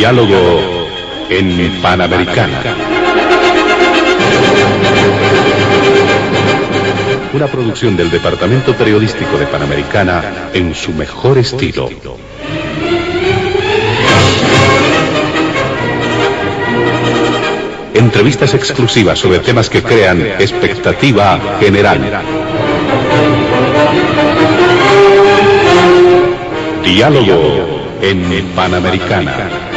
Diálogo en Panamericana. Una producción del Departamento Periodístico de Panamericana en su mejor estilo. Entrevistas exclusivas sobre temas que crean expectativa general. Diálogo en Panamericana.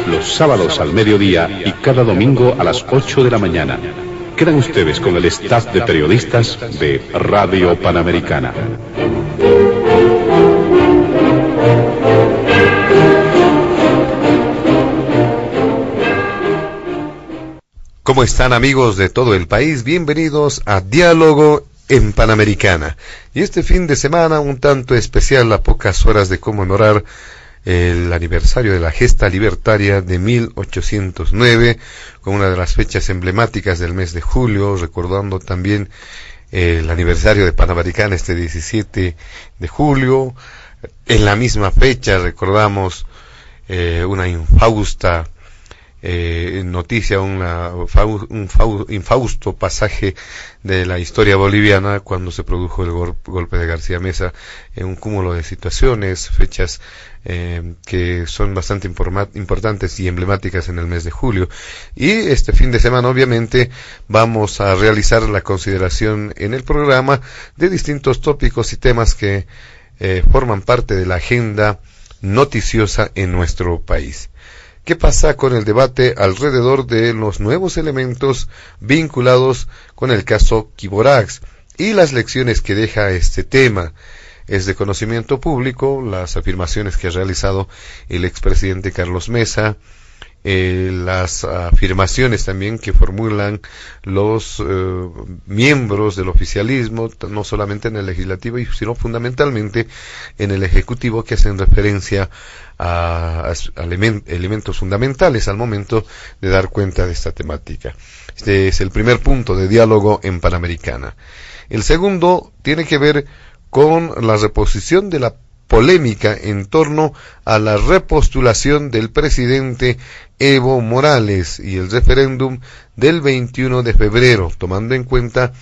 Los sábados al mediodía y cada domingo a las 8 de la mañana. Quedan ustedes con el staff de periodistas de Radio Panamericana. ¿Cómo están, amigos de todo el país? Bienvenidos a Diálogo en Panamericana. Y este fin de semana un tanto especial, a pocas horas de conmemorar el aniversario de la gesta libertaria de 1809, con una de las fechas emblemáticas del mes de julio, recordando también el aniversario de Panamericana este 17 de julio. En la misma fecha recordamos una infausta noticia, un infausto pasaje de la historia boliviana cuando se produjo el golpe de García Meza, un cúmulo de situaciones, fechas que son bastante importantes y emblemáticas en el mes de julio. Y este fin de semana obviamente vamos a realizar la consideración en el programa de distintos tópicos y temas que forman parte de la agenda noticiosa en nuestro país. ¿Qué pasa con el debate alrededor de los nuevos elementos vinculados con el caso Quiborax y las lecciones que deja este tema? Es de conocimiento público las afirmaciones que ha realizado el expresidente Carlos Mesa, las afirmaciones también que formulan los miembros del oficialismo, no solamente en el legislativo, sino fundamentalmente en el ejecutivo, que hacen referencia a elementos fundamentales al momento de dar cuenta de esta temática. Este es el primer punto de Diálogo en Panamericana. El segundo tiene que ver con la reposición de la polémica en torno a la repostulación del presidente Evo Morales y el referéndum del 21 de febrero, tomando en cuenta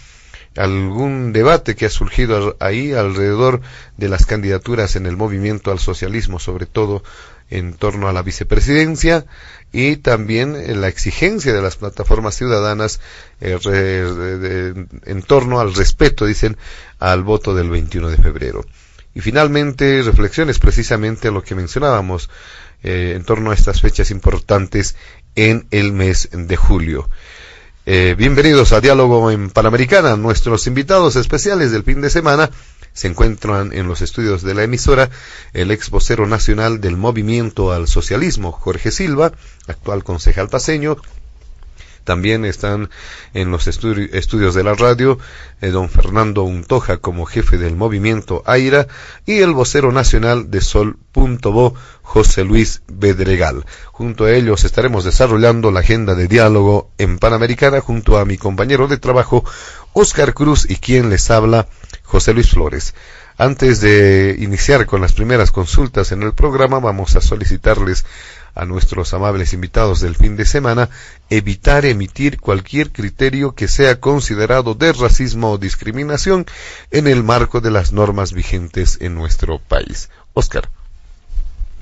algún debate que ha surgido ahí alrededor de las candidaturas en el movimiento al socialismo, sobre todo en torno a la vicepresidencia, y también la exigencia de las plataformas ciudadanas en torno al respeto, dicen, al voto del 21 de febrero. Y finalmente, reflexiones precisamente a lo que mencionábamos en torno a estas fechas importantes en el mes de julio. Bienvenidos a Diálogo en Panamericana. Nuestros invitados especiales del fin de semana se encuentran en los estudios de la emisora el ex vocero nacional del Movimiento al Socialismo, Jorge Silva, actual concejal paceño. También están en los estudios de la radio don Fernando Untoja como jefe del movimiento AIRA y el vocero nacional de Sol.bo, José Luis Bedregal. Junto a ellos estaremos desarrollando la agenda de Diálogo en Panamericana junto a mi compañero de trabajo Óscar Cruz y quien les habla, José Luis Flores. Antes de iniciar con las primeras consultas en el programa, vamos a solicitarles a nuestros amables invitados del fin de semana evitar emitir cualquier criterio que sea considerado de racismo o discriminación en el marco de las normas vigentes en nuestro país. Óscar.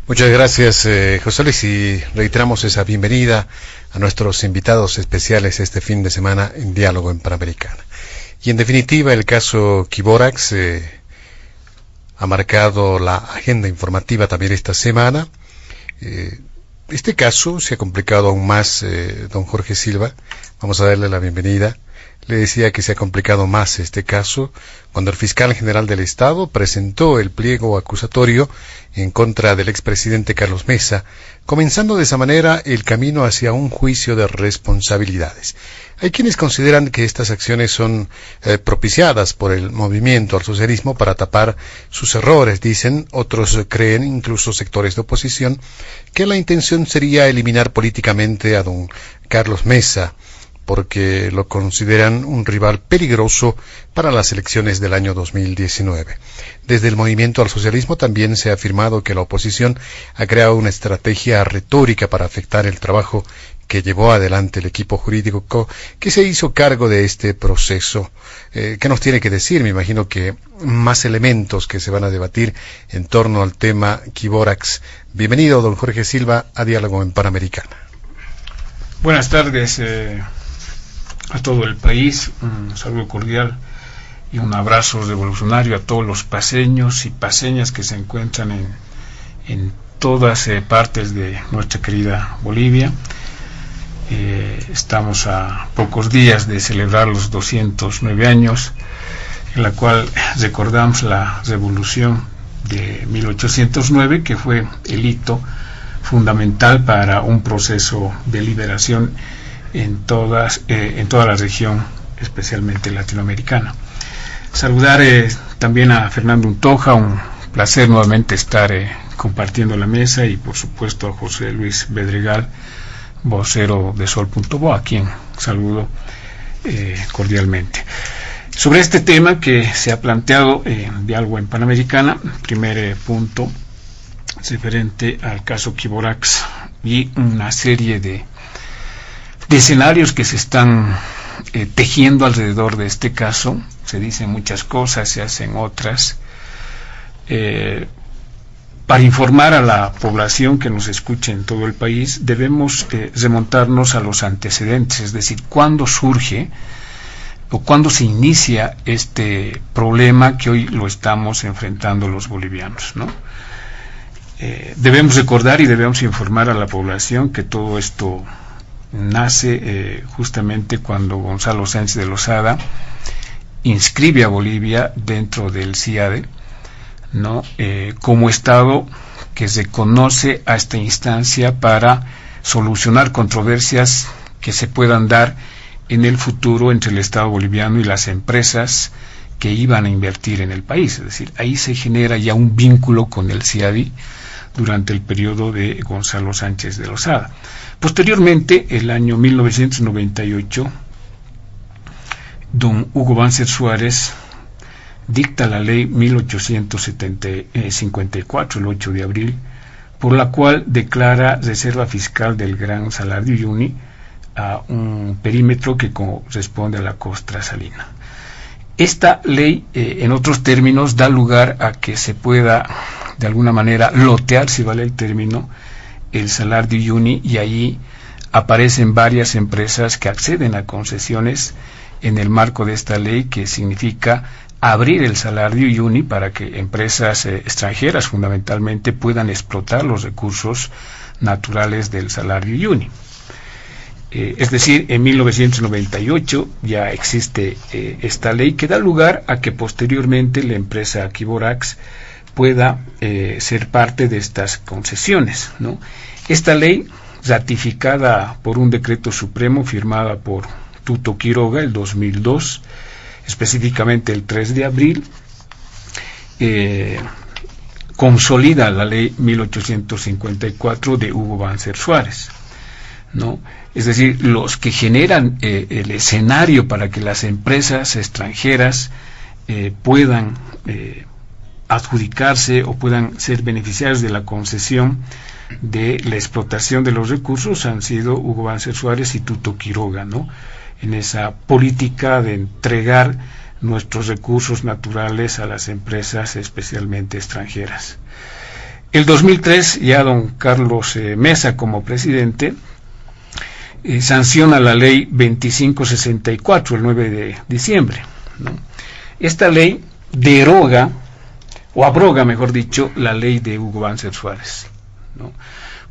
Muchas gracias, José Luis, y reiteramos esa bienvenida a nuestros invitados especiales este fin de semana en Diálogo en Panamericana. Y en definitiva, el caso Quiborax ha marcado la agenda informativa también esta semana. Este caso se ha complicado aún más, don Jorge Silva. Vamos a darle la bienvenida. Le decía que se ha complicado más este caso cuando el fiscal general del Estado presentó el pliego acusatorio en contra del expresidente Carlos Mesa, comenzando de esa manera el camino hacia un juicio de responsabilidades. Hay quienes consideran que estas acciones son propiciadas por el movimiento al socialismo para tapar sus errores, dicen. Otros creen, incluso sectores de oposición, que la intención sería eliminar políticamente a don Carlos Mesa, porque lo consideran un rival peligroso para las elecciones del año 2019. Desde el movimiento al socialismo también se ha afirmado que la oposición ha creado una estrategia retórica para afectar el trabajo que llevó adelante el equipo jurídico que se hizo cargo de este proceso. ¿Qué nos tiene que decir? Me imagino que más elementos que se van a debatir en torno al tema Quiborax. Bienvenido, don Jorge Silva, a Diálogo en Panamericana. Buenas tardes a todo el país, un saludo cordial y un abrazo revolucionario a todos los paseños y paseñas que se encuentran en todas partes de nuestra querida Bolivia. Estamos a pocos días de celebrar los 209 años, en la cual recordamos la revolución de 1809, que fue el hito fundamental para un proceso de liberación en toda la región, especialmente latinoamericana. Saludar también a Fernando Untoja, un placer nuevamente estar compartiendo la mesa, y por supuesto a José Luis Bedregal, vocero de Sol.bo, a quien saludo cordialmente. Sobre este tema que se ha planteado en Diálogo en Panamericana, primer punto referente al caso Quiborax y una serie de escenarios que se están tejiendo alrededor de este caso. Se dicen muchas cosas, se hacen otras. Para informar a la población que nos escuche en todo el país, debemos remontarnos a los antecedentes, es decir, cuándo surge o cuándo se inicia este problema que hoy lo estamos enfrentando los bolivianos, ¿no? Debemos recordar y debemos informar a la población que todo esto nace justamente cuando Gonzalo Sánchez de Lozada inscribe a Bolivia dentro del CIADE, ¿no? Como Estado que reconoce a esta instancia para solucionar controversias que se puedan dar en el futuro entre el Estado boliviano y las empresas que iban a invertir en el país. Es decir, ahí se genera ya un vínculo con el CIADI durante el periodo de Gonzalo Sánchez de Lozada. Posteriormente, el año 1998, don Hugo Banzer Suárez dicta la ley 1854, el 8 de abril, por la cual declara reserva fiscal del Gran Salar de Uyuni a un perímetro que corresponde a la costra salina. Esta ley, en otros términos, da lugar a que se pueda, de alguna manera, lotear, si vale el término, el Salar de Uyuni, y allí aparecen varias empresas que acceden a concesiones en el marco de esta ley, que significa abrir el Salar de Uyuni para que empresas extranjeras fundamentalmente puedan explotar los recursos naturales del Salar de Uyuni. Es decir, en 1998 ya existe esta ley que da lugar a que posteriormente la empresa Quiborax pueda ser parte de estas concesiones, ¿no? Esta ley, ratificada por un decreto supremo firmada por Tuto Quiroga el 2002, específicamente el 3 de abril, consolida la ley 1854 de Hugo Banzer Suárez, ¿no? Es decir, los que generan el escenario para que las empresas extranjeras puedan adjudicarse o puedan ser beneficiarios de la concesión de la explotación de los recursos han sido Hugo Banzer Suárez y Tuto Quiroga, ¿no? En esa política de entregar nuestros recursos naturales a las empresas, especialmente extranjeras. El 2003, ya don Carlos Mesa como presidente, sanciona la ley 2564, el 9 de diciembre, ¿no? Esta ley deroga, o abroga, mejor dicho, la ley de Hugo Banzer Suárez, ¿no?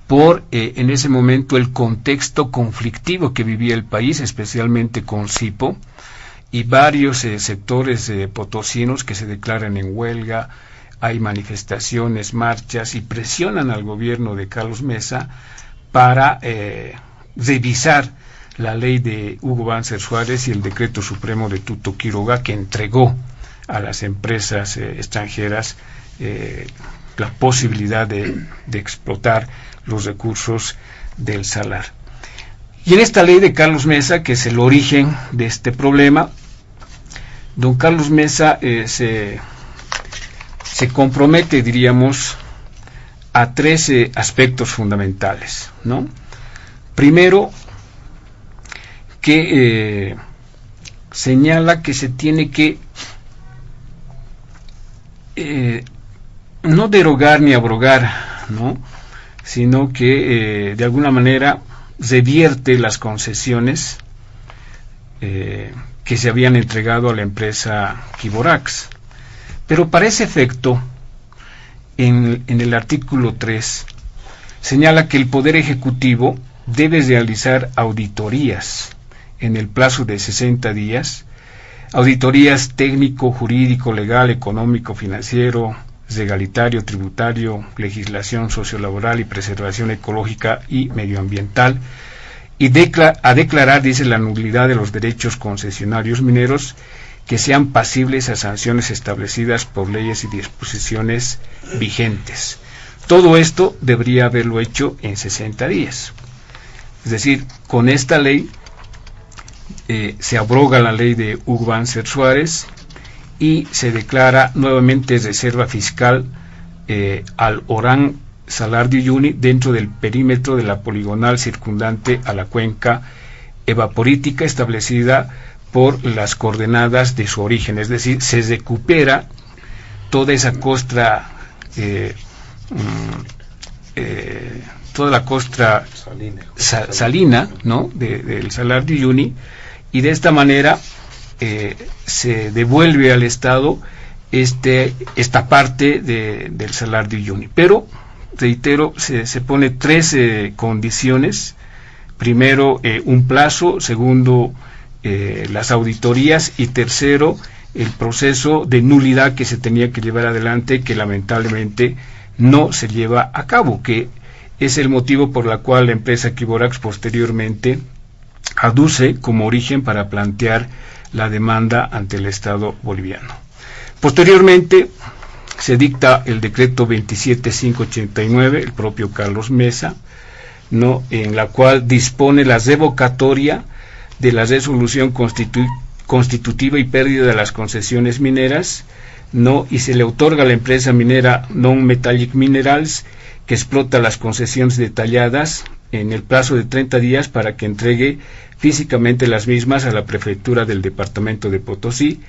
Por en ese momento el contexto conflictivo que vivía el país, especialmente con Sipo, y varios sectores potosinos que se declaran en huelga. Hay manifestaciones, marchas, y presionan al gobierno de Carlos Mesa para revisar la ley de Hugo Banzer Suárez y el decreto supremo de Tuto Quiroga, que entregó a las empresas extranjeras la posibilidad de explotar los recursos del salar. Y en esta ley de Carlos Mesa, que es el origen de este problema, don Carlos Mesa se compromete, diríamos, a 13 aspectos fundamentales, ¿no? Primero, que señala que se tiene que no derogar ni abrogar, ¿no?, sino que de alguna manera revierte las concesiones que se habían entregado a la empresa Quiborax. Pero para ese efecto, en el artículo 3, señala que el Poder Ejecutivo debe realizar auditorías en el plazo de 60 días, auditorías técnico, jurídico, legal, económico, financiero, legalitario, tributario, legislación sociolaboral y preservación ecológica y medioambiental, y a declarar, dice, la nulidad de los derechos concesionarios mineros que sean pasibles a sanciones establecidas por leyes y disposiciones vigentes. Todo esto debería haberlo hecho en 60 días. Es decir, con esta ley se abroga la ley de Hugo Banzer Suárez y se declara nuevamente reserva fiscal al Orán Salar de Uyuni dentro del perímetro de la poligonal circundante a la cuenca evaporítica establecida por las coordenadas de su origen. Es decir, se recupera toda esa costra, toda la costra salina, ¿no?, del Salar de Uyuni, y de esta manera se devuelve al Estado esta parte del Salar de Uyuni. Pero, reitero, se pone 13 condiciones. Primero, un plazo. Segundo, las auditorías. Y tercero, el proceso de nulidad que se tenía que llevar adelante, que lamentablemente no se lleva a cabo, que es el motivo por la cual la empresa Quiborax posteriormente aduce como origen para plantear la demanda ante el Estado boliviano. Posteriormente se dicta el decreto 27589, el propio Carlos Mesa, ¿no?, en la cual dispone la revocatoria de la resolución constitutiva y pérdida de las concesiones mineras, ¿no?, y se le otorga a la empresa minera Non Metallic Minerals, que explota las concesiones detalladas, en el plazo de 30 días para que entregue físicamente las mismas a la prefectura del departamento de Potosí,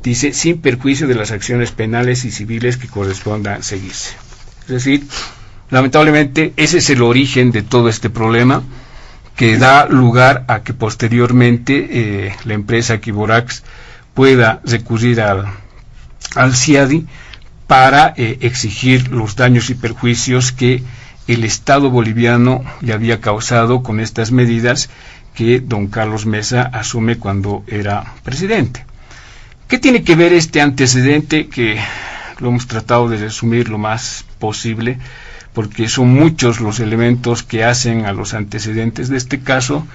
dice, sin perjuicio de las acciones penales y civiles que correspondan seguirse. Es decir, lamentablemente ese es el origen de todo este problema, que da lugar a que posteriormente la empresa Quiborax pueda recurrir al CIADI para exigir los daños y perjuicios que el Estado boliviano le había causado con estas medidas que don Carlos Mesa asume cuando era presidente. ¿Qué tiene que ver este antecedente? Que lo hemos tratado de resumir lo más posible, porque son muchos los elementos que hacen a los antecedentes de este caso.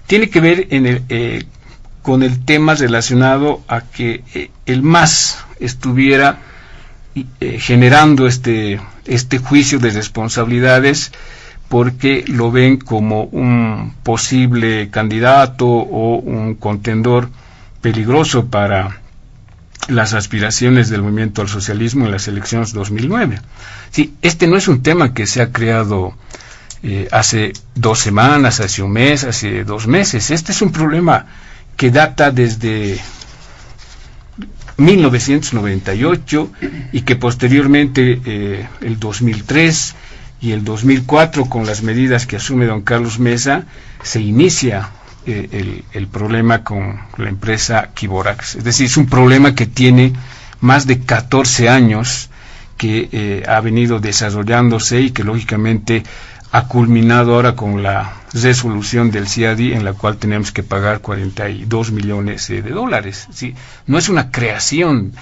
Tiene que ver con el tema relacionado a que el MAS estuviera generando este juicio de responsabilidades, porque lo ven como un posible candidato o un contendor peligroso para las aspiraciones del movimiento al socialismo en las elecciones 2009. Sí, este no es un tema que se ha creado hace 2 semanas, hace un mes, hace 2 meses. Este es un problema que data desde 1998 y que posteriormente el 2003 y el 2004, con las medidas que asume don Carlos Mesa, se inicia el problema con la empresa Quiborax. Es decir, es un problema que tiene más de 14 años, que ha venido desarrollándose y que lógicamente ha culminado ahora con la resolución del CIADI, en la cual tenemos que pagar 42 millones de dólares. ¿Sí? No es una creación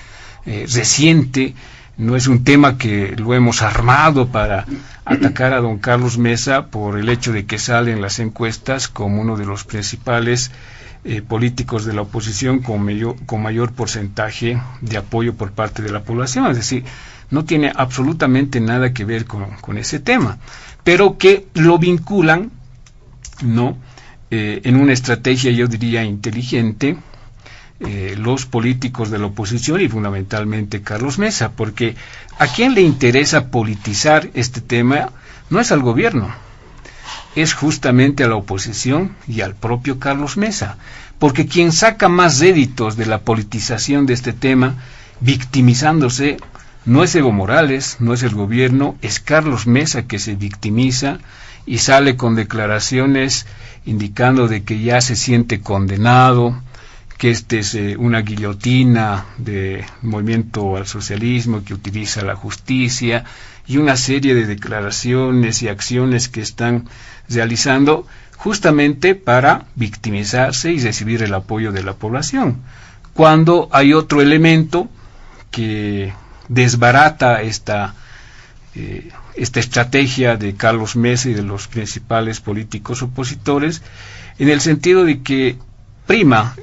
reciente, no es un tema que lo hemos armado para atacar a don Carlos Mesa por el hecho de que sale en las encuestas como uno de los principales políticos de la oposición con mayor porcentaje de apoyo por parte de la población. Es decir, no tiene absolutamente nada que ver con ese tema, pero que lo vinculan, ¿no?, en una estrategia, yo diría, inteligente, los políticos de la oposición y fundamentalmente Carlos Mesa, porque a quien le interesa politizar este tema no es al gobierno, es justamente a la oposición y al propio Carlos Mesa, porque quien saca más réditos de la politización de este tema, victimizándose, no es Evo Morales, no es el gobierno, es Carlos Mesa que se victimiza y sale con declaraciones indicando de que ya se siente condenado, que este es una guillotina del movimiento al socialismo que utiliza la justicia, y una serie de declaraciones y acciones que están realizando justamente para victimizarse y recibir el apoyo de la población, cuando hay otro elemento que desbarata esta estrategia de Carlos Mesa y de los principales políticos opositores, en el sentido de que prima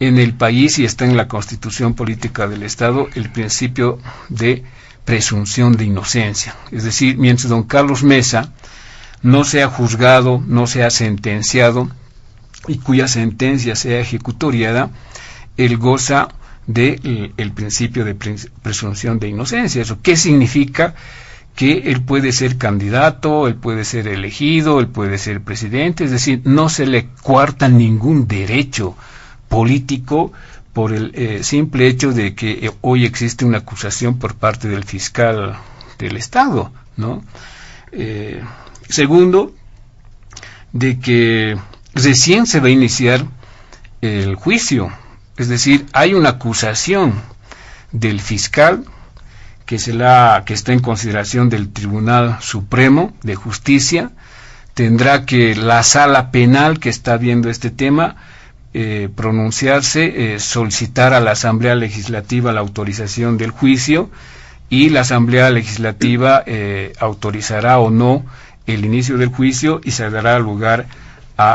en el país y está en la Constitución Política del Estado el principio de presunción de inocencia. Es decir, mientras don Carlos Mesa no sea juzgado, no sea sentenciado y cuya sentencia sea ejecutoriada, él goza del principio de presunción de inocencia. ¿Eso qué significa? Que él puede ser candidato, él puede ser elegido, él puede ser presidente, es decir, no se le coarta ningún derecho político por el simple hecho de que hoy existe una acusación por parte del fiscal del Estado, ¿no? Segundo, de que recién se va a iniciar el juicio, es decir, hay una acusación del fiscal que está en consideración del Tribunal Supremo de Justicia. Tendrá que la sala penal que está viendo este tema pronunciarse, solicitar a la Asamblea Legislativa la autorización del juicio, y la Asamblea Legislativa autorizará o no el inicio del juicio y se dará lugar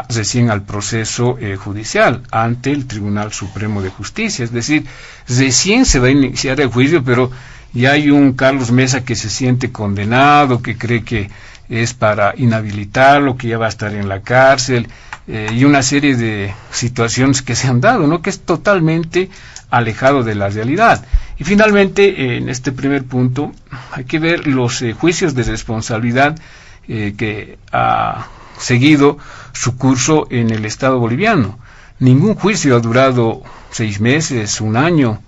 recién al proceso judicial ante el Tribunal Supremo de Justicia. Es decir, recién se va a iniciar el juicio, pero ya hay un Carlos Mesa que se siente condenado, que cree que es para inhabilitarlo, que ya va a estar en la cárcel, y una serie de situaciones que se han dado, ¿no?, que es totalmente alejado de la realidad. Y finalmente, en este primer punto, hay que ver los juicios de responsabilidad que ha seguido su curso en el Estado boliviano. Ningún juicio ha durado 6 meses, 1 año,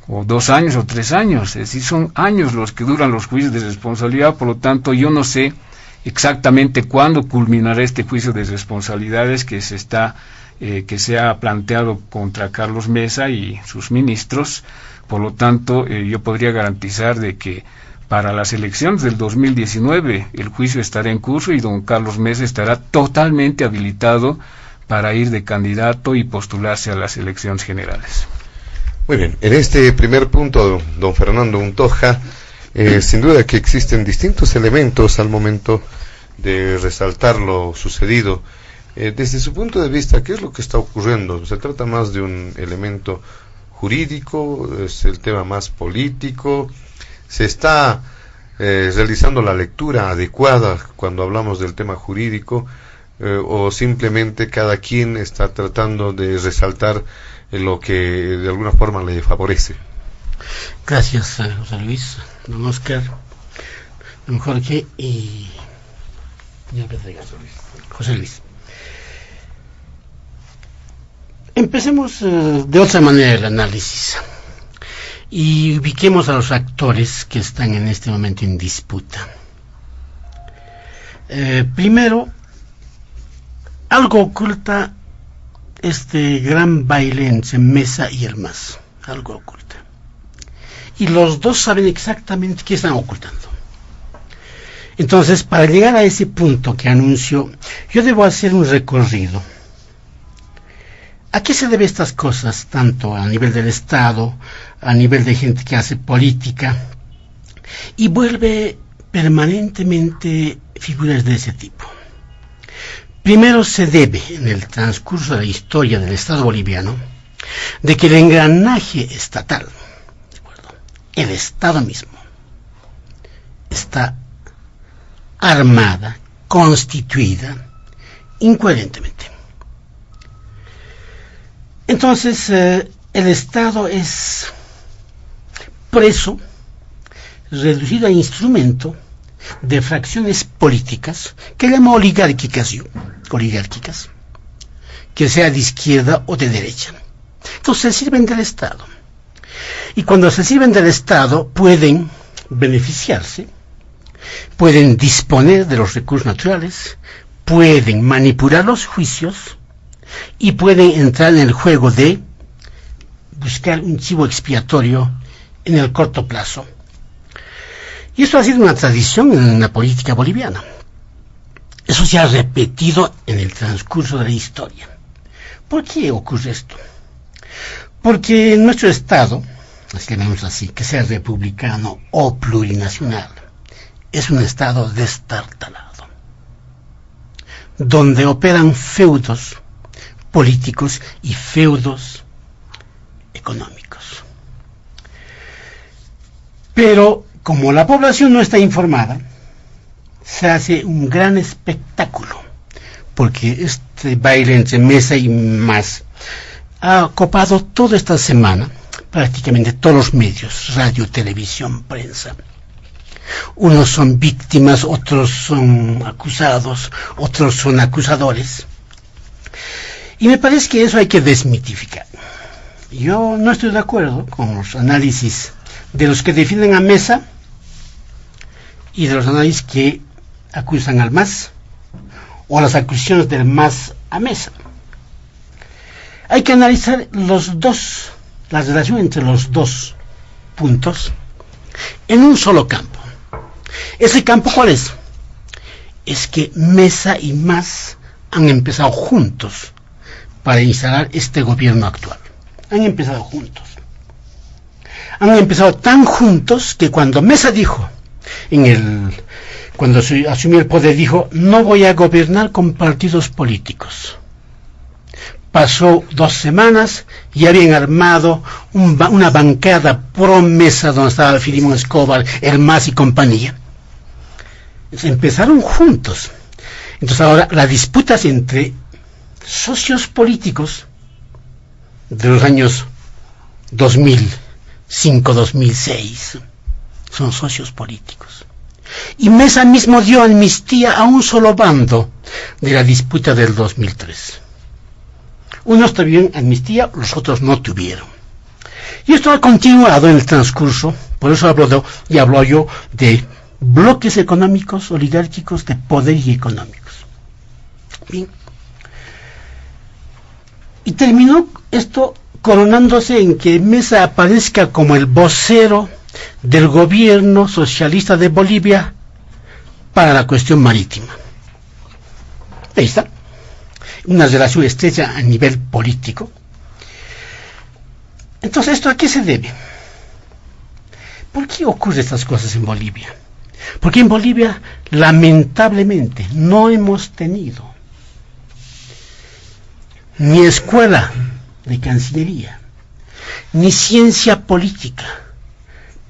o 2 años, o 3 años. Es decir, son años los que duran los juicios de responsabilidad. Por lo tanto, yo no sé exactamente cuándo culminará este juicio de responsabilidades que se ha planteado contra Carlos Mesa y sus ministros. Por lo tanto, yo podría garantizar de que para las elecciones del 2019 el juicio estará en curso y don Carlos Mesa estará totalmente habilitado para ir de candidato y postularse a las elecciones generales. Muy bien, en este primer punto, don Fernando Untoja, sin duda que existen distintos elementos al momento de resaltar lo sucedido. Desde su punto de vista, ¿qué es lo que está ocurriendo? ¿Se trata más de un elemento jurídico? ¿Es el tema más político? ¿Se está realizando la lectura adecuada cuando hablamos del tema jurídico? ¿O simplemente cada quien está tratando de resaltar lo que de alguna forma le favorece? Gracias, José Luis, don Oscar, don Jorge y José Luis. Empecemos de otra manera el análisis y ubiquemos a los actores que están en este momento en disputa. Primero, algo oculta este gran baile entre Mesa y el MAS, algo oculta. Y los dos saben exactamente qué están ocultando. Entonces, para llegar a ese punto que anuncio, yo debo hacer un recorrido. ¿A qué se deben estas cosas, tanto a nivel del Estado, a nivel de gente que hace política, y vuelve permanentemente figuras de ese tipo? Primero se debe, en el transcurso de la historia del Estado boliviano, de que el engranaje estatal, ¿de acuerdo?, el Estado mismo, está armada, constituida, incoherentemente. Entonces, el Estado es preso, reducido a instrumento de fracciones políticas que llama oligárquicas, que sea de izquierda o de derecha. Entonces se sirven del Estado. Y cuando se sirven del Estado pueden beneficiarse, pueden disponer de los recursos naturales, pueden manipular los juicios y pueden entrar en el juego de buscar un chivo expiatorio en el corto plazo. Y eso ha sido una tradición en la política boliviana. Eso se ha repetido en el transcurso de la historia. ¿Por qué ocurre esto? Porque en nuestro Estado, así llamamos así, que sea republicano o plurinacional, es un Estado destartalado, donde operan feudos políticos y feudos económicos. Pero como la población no está informada, se hace un gran espectáculo, porque este baile entre Mesa y Mas ha copado toda esta semana prácticamente todos los medios, radio, televisión, prensa. Unos son víctimas, otros son acusados, otros son acusadores. Y me parece que eso hay que desmitificar. Yo no estoy de acuerdo con los análisis de los que defienden a Mesa y de los análisis que acusan al Mas, o las acusaciones del Mas a Mesa. Hay que analizar la relación entre los dos puntos en un solo campo. ¿Ese campo cuál es? Es que Mesa y Mas han empezado juntos para instalar este gobierno actual. Han empezado juntos. Han empezado tan juntos que cuando Mesa dijo, cuando asumió el poder, dijo: no voy a gobernar con partidos políticos. Pasó 2 semanas y habían armado una bancada pro Mesa donde estaba Filimón Escobar, el Mas y compañía. Entonces, empezaron juntos. Entonces ahora la disputa es entre socios políticos de los años 2005-2006. Son socios políticos. Y Mesa mismo dio amnistía a un solo bando de la disputa del 2003. Unos tuvieron amnistía, los otros no tuvieron. Y esto ha continuado en el transcurso, por eso hablo yo de bloques económicos, oligárquicos, de poder y económicos. Bien. Y terminó esto coronándose en que Mesa aparezca como el vocero del gobierno socialista de Bolivia para la cuestión marítima. Ahí está. Una relación estrecha a nivel político. Entonces, ¿esto a qué se debe? ¿Por qué ocurren estas cosas en Bolivia? Porque en Bolivia, lamentablemente, no hemos tenido ni escuela de Cancillería, ni ciencia política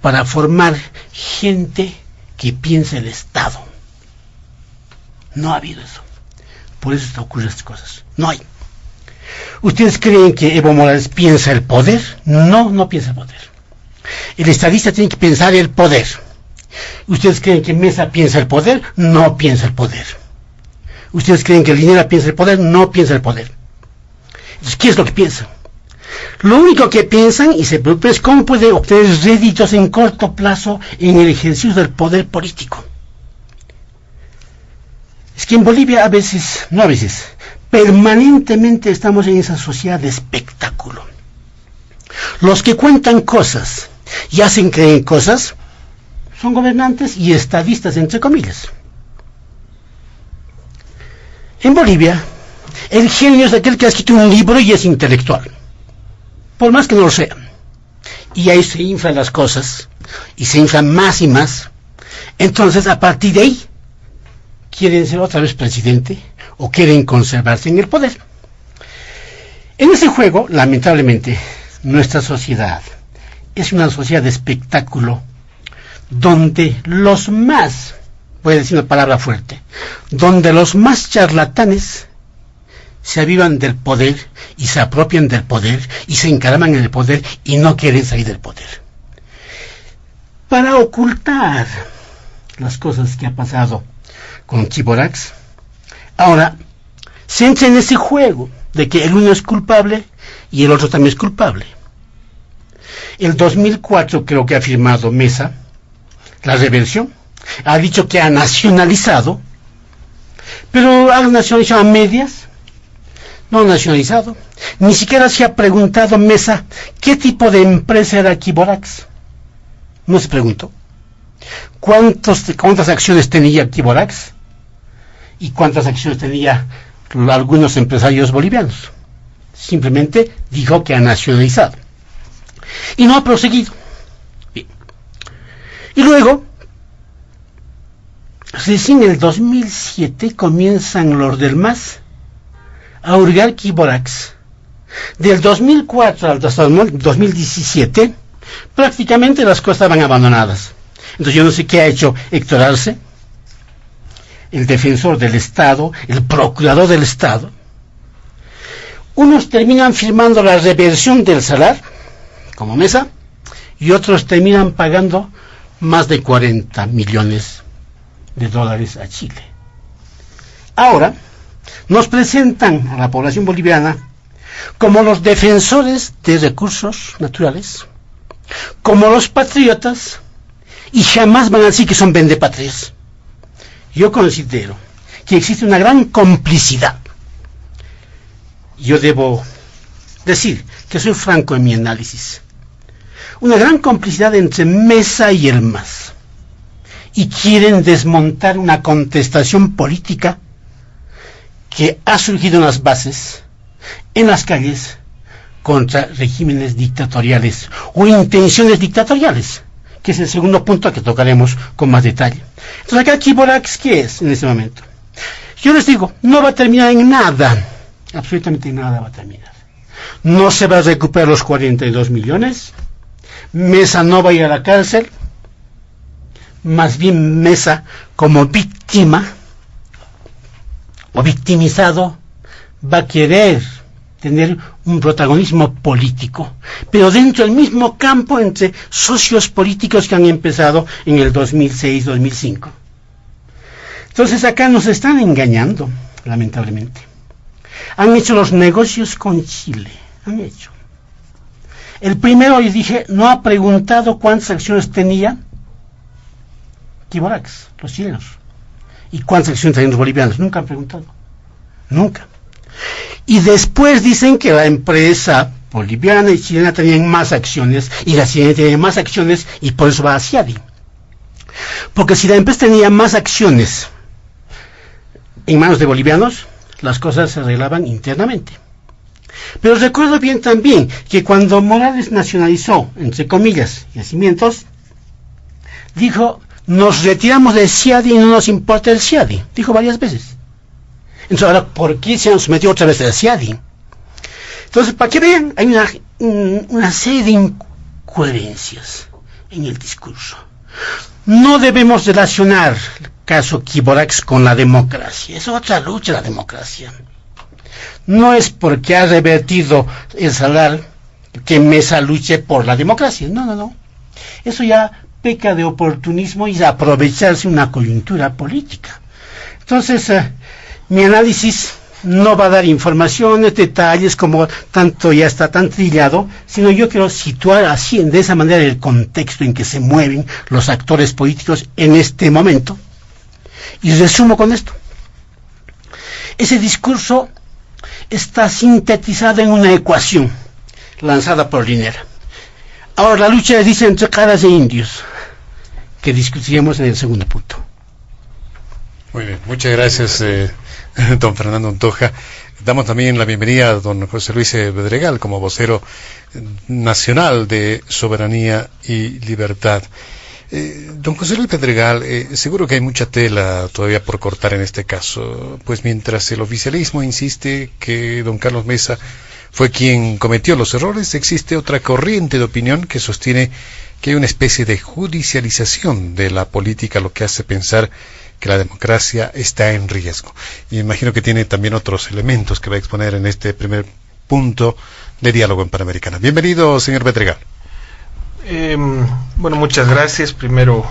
para formar gente que piense el Estado. No ha habido eso. Por eso ocurren estas cosas. No hay. ¿Ustedes creen que Evo Morales piensa el poder? No, no piensa el poder. El estadista tiene que pensar el poder. ¿Ustedes creen que Mesa piensa el poder? No piensa el poder. ¿Ustedes creen que Linera piensa el poder? No piensa el poder. Entonces, ¿qué es lo que piensan? Lo único que piensan y se preocupan es cómo puede obtener réditos en corto plazo en el ejercicio del poder político. Es que en Bolivia permanentemente estamos en esa sociedad de espectáculo. Los que cuentan cosas y hacen creer cosas son gobernantes y estadistas, entre comillas. En Bolivia, el genio es aquel que ha escrito un libro y es intelectual, por más que no lo sea. Y ahí se inflan las cosas, y se inflan más y más. Entonces, a partir de ahí, quieren ser otra vez presidente o quieren conservarse en el poder. En ese juego, lamentablemente, nuestra sociedad es una sociedad de espectáculo donde los más, voy a decir una palabra fuerte, donde los más charlatanes se avivan del poder y se apropian del poder y se encaraman en el poder y no quieren salir del poder. Para ocultar las cosas que ha pasado con Chiborax, ahora se entra en ese juego de que el uno es culpable y el otro también es culpable. El 2004 creo que ha firmado Mesa la reversión, ha dicho que ha nacionalizado, pero ha nacionalizado a medias, no ha nacionalizado, ni siquiera se ha preguntado Mesa qué tipo de empresa era Chiborax, no se preguntó cuántas acciones tenía Chiborax y cuántas acciones tenía algunos empresarios bolivianos. Simplemente dijo que ha nacionalizado y no ha proseguido. Bien. Y luego, recién en el 2007 comienzan los del MAS a hurgar Chiborax. Del 2004 al 2017 prácticamente las cosas estaban abandonadas. Entonces yo no sé qué ha hecho Héctor Arce, el defensor del Estado, el procurador del Estado. Unos terminan firmando la reversión del salar, como Mesa, y otros terminan pagando más de 40 millones de dólares a Chile. Ahora nos presentan a la población boliviana como los defensores de recursos naturales, como los patriotas, y jamás van a decir que son vendepatrias. Yo considero que existe una gran complicidad. Yo debo decir que soy franco en mi análisis. Una gran complicidad entre Mesa y el MAS. Y quieren desmontar una contestación política que ha surgido en las bases, en las calles, contra regímenes dictatoriales o intenciones dictatoriales, que es el segundo punto que tocaremos con más detalle. Entonces acá Chiborax, ¿qué es en este momento? Yo les digo, no va a terminar en nada, absolutamente nada va a terminar. No se va a recuperar los 42 millones, Mesa no va a ir a la cárcel, más bien Mesa como víctima o victimizado va a querer tener un protagonismo político, pero dentro del mismo campo entre socios políticos que han empezado en el 2006-2005. Entonces acá nos están engañando, lamentablemente. Han hecho los negocios con Chile, han hecho. El primero, les dije, no ha preguntado cuántas acciones tenía Chiborax, los chilenos, y cuántas acciones tenían los bolivianos. Nunca han preguntado, nunca. Y después dicen que la empresa boliviana y chilena tenían más acciones, y la chilena tenía más acciones, y por eso va a CIADI. Porque si la empresa tenía más acciones en manos de bolivianos, las cosas se arreglaban internamente. Pero recuerdo bien también que cuando Morales nacionalizó, entre comillas, yacimientos, dijo, nos retiramos del CIADI y no nos importa el CIADI. Dijo varias veces. Entonces ahora, ¿por qué se han sometido otra vez al CIADI? Entonces, para que vean, hay una serie de incoherencias en el discurso. No debemos relacionar el caso Chiborax con la democracia. Es otra lucha la democracia. No es porque ha revertido el salar que Mesa luche por la democracia. No. Eso ya peca de oportunismo y de aprovecharse una coyuntura política. Entonces, mi análisis no va a dar informaciones, detalles, como tanto ya está tan trillado, sino yo quiero situar así, de esa manera, el contexto en que se mueven los actores políticos en este momento. Y resumo con esto. Ese discurso está sintetizado en una ecuación lanzada por Linera. Ahora, la lucha dice entre caras de indios, que discutiremos en el segundo punto. Muy bien, muchas gracias, don Fernando Untoja. Damos también la bienvenida a don José Luis Pedregal como vocero nacional de Soberanía y Libertad. Don José Luis Pedregal, seguro que hay mucha tela todavía por cortar en este caso, pues mientras el oficialismo insiste que don Carlos Mesa fue quien cometió los errores, existe otra corriente de opinión que sostiene que hay una especie de judicialización de la política, lo que hace pensar que la democracia está en riesgo. Y me imagino que tiene también otros elementos que va a exponer en este primer punto de Diálogo en Panamericana. Bienvenido, señor Betregal. Bueno, muchas gracias. Primero,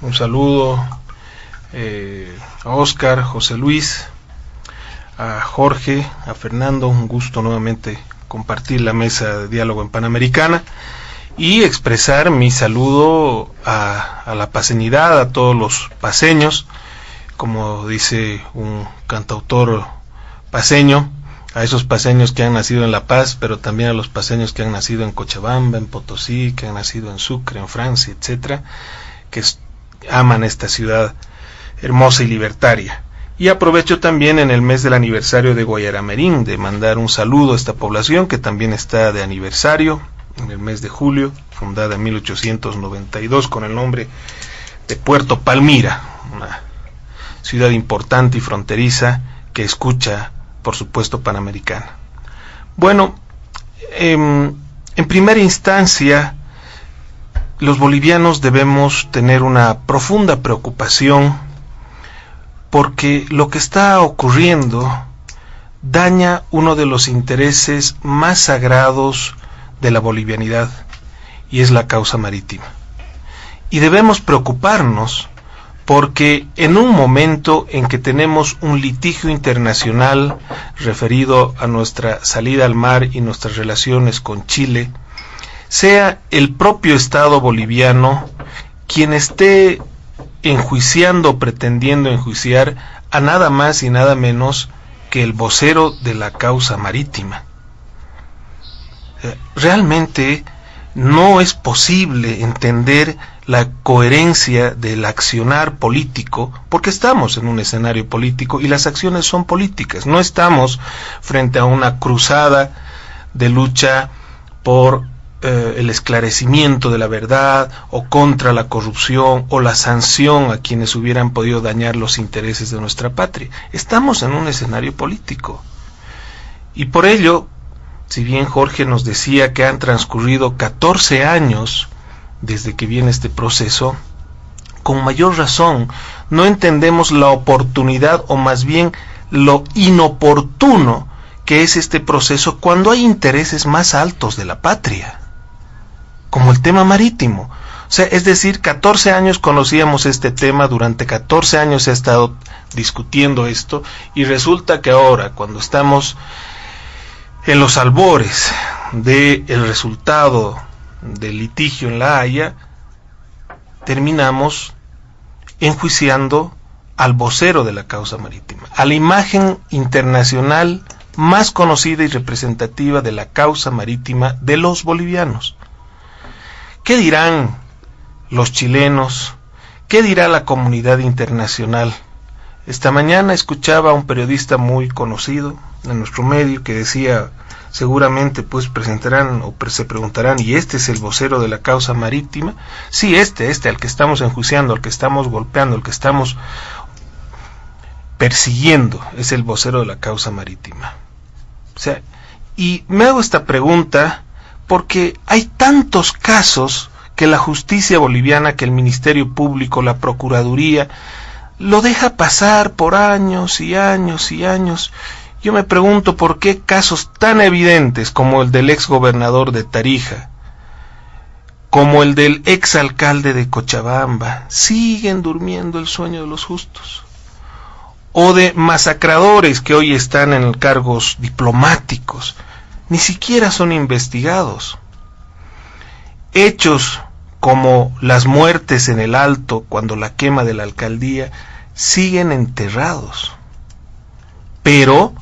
un saludo a Oscar, José Luis, a Jorge, a Fernando. Un gusto nuevamente compartir la mesa de Diálogo en Panamericana y expresar mi saludo a la paseñidad, a todos los paseños, como dice un cantautor paseño, a esos paseños que han nacido en La Paz, pero también a los paseños que han nacido en Cochabamba, en Potosí, que han nacido en Sucre, en Francia, etcétera, que aman esta ciudad hermosa y libertaria. Y aprovecho también en el mes del aniversario de Guayaramerín de mandar un saludo a esta población que también está de aniversario en el mes de julio, fundada en 1892 con el nombre de Puerto Palmira, una ciudad importante y fronteriza que escucha, por supuesto, Panamericana. Bueno, en primera instancia, los bolivianos debemos tener una profunda preocupación porque lo que está ocurriendo daña uno de los intereses más sagrados de la bolivianidad, y es la causa marítima. Y debemos preocuparnos porque en un momento en que tenemos un litigio internacional referido a nuestra salida al mar y nuestras relaciones con Chile, sea el propio Estado boliviano quien esté enjuiciando o pretendiendo enjuiciar a nada más y nada menos que el vocero de la causa marítima. Realmente no es posible entender la coherencia del accionar político, porque estamos en un escenario político y las acciones son políticas. No estamos frente a una cruzada de lucha por el esclarecimiento de la verdad o contra la corrupción o la sanción a quienes hubieran podido dañar los intereses de nuestra patria. Estamos en un escenario político. Y por ello, si bien Jorge nos decía que han transcurrido 14 años desde que viene este proceso, con mayor razón no entendemos la oportunidad o más bien lo inoportuno que es este proceso cuando hay intereses más altos de la patria, como el tema marítimo. O sea, es decir, 14 años conocíamos este tema, durante 14 años se ha estado discutiendo esto, y resulta que ahora, cuando estamos en los albores del resultado del litigio en La Haya, terminamos enjuiciando al vocero de la causa marítima, a la imagen internacional más conocida y representativa de la causa marítima de los bolivianos. ¿Qué dirán los chilenos? ¿Qué dirá la comunidad internacional? Esta mañana escuchaba a un periodista muy conocido en nuestro medio que decía, seguramente pues presentarán o se preguntarán, ¿y este es el vocero de la causa marítima? Sí, este al que estamos enjuiciando, al que estamos golpeando, al que estamos persiguiendo, es el vocero de la causa marítima. O sea, y me hago esta pregunta porque hay tantos casos que la justicia boliviana, que el Ministerio Público, la Procuraduría, lo deja pasar por años y años y años. Yo me pregunto por qué casos tan evidentes como el del ex gobernador de Tarija, como el del ex alcalde de Cochabamba, siguen durmiendo el sueño de los justos, o de masacradores que hoy están en cargos diplomáticos, ni siquiera son investigados. Hechos como las muertes en el Alto, cuando la quema de la alcaldía, siguen enterrados. Pero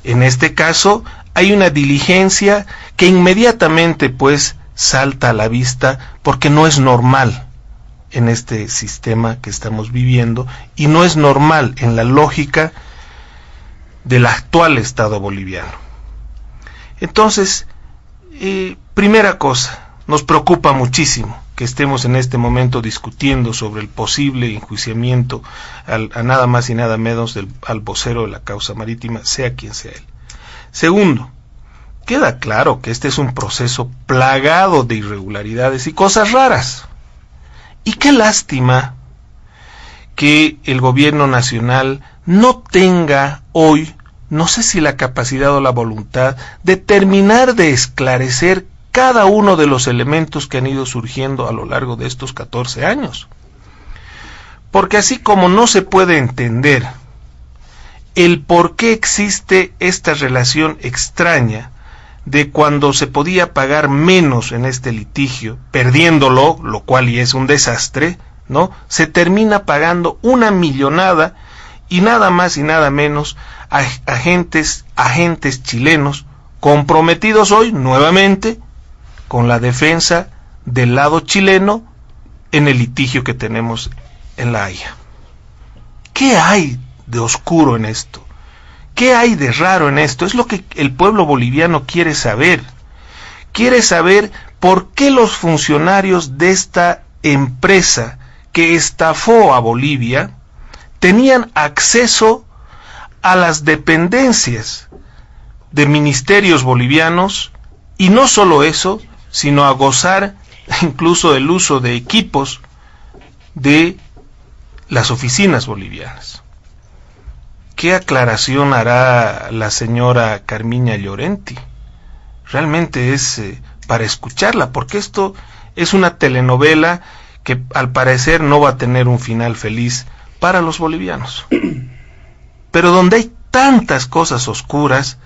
en este caso hay una diligencia que inmediatamente pues salta a la vista, porque no es normal en este sistema que estamos viviendo y no es normal en la lógica del actual Estado boliviano. Entonces, primera cosa, nos preocupa muchísimo que estemos en este momento discutiendo sobre el posible enjuiciamiento a nada más y nada menos al vocero de la causa marítima, sea quien sea él. Segundo, queda claro que este es un proceso plagado de irregularidades y cosas raras. Y qué lástima que el gobierno nacional no tenga hoy, no sé si la capacidad o la voluntad, de terminar de esclarecer cada uno de los elementos que han ido surgiendo a lo largo de estos 14 años. Porque así como no se puede entender el por qué existe esta relación extraña de cuando se podía pagar menos en este litigio, perdiéndolo, lo cual y es un desastre, ¿no? Se termina pagando una millonada y nada más y nada menos a agentes chilenos comprometidos hoy nuevamente con la defensa del lado chileno en el litigio que tenemos en La Haya. ¿Qué hay de oscuro en esto? ¿Qué hay de raro en esto? Es lo que el pueblo boliviano quiere saber. Quiere saber por qué los funcionarios de esta empresa que estafó a Bolivia tenían acceso a las dependencias de ministerios bolivianos, y no solo eso, sino a gozar incluso del uso de equipos de las oficinas bolivianas. ¿Qué aclaración hará la señora Carmiña Llorenti? Realmente es para escucharla, porque esto es una telenovela que al parecer no va a tener un final feliz para los bolivianos. Pero donde hay tantas cosas oscuras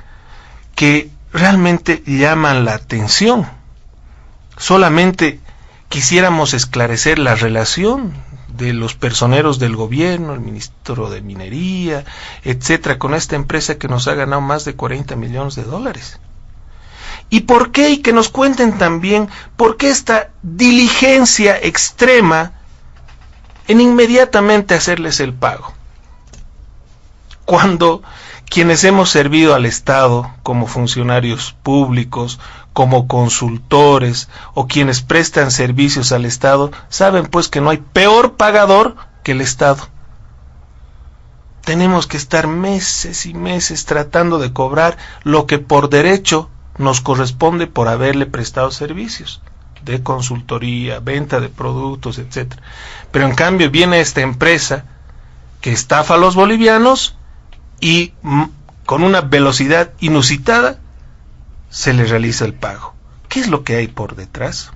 que realmente llaman la atención. Solamente quisiéramos esclarecer la relación de los personeros del gobierno, el ministro de Minería, etcétera, con esta empresa que nos ha ganado más de 40 millones de dólares. ¿Y por qué? Y que nos cuenten también por qué esta diligencia extrema en inmediatamente hacerles el pago, cuando quienes hemos servido al Estado como funcionarios públicos, como consultores o quienes prestan servicios al Estado, saben pues que no hay peor pagador que el Estado. Tenemos que estar meses y meses tratando de cobrar lo que por derecho nos corresponde por haberle prestado servicios de consultoría, venta de productos, etcétera. Pero en cambio viene esta empresa que estafa a los bolivianos y con una velocidad inusitada se le realiza el pago. ¿Qué es lo que hay por detrás?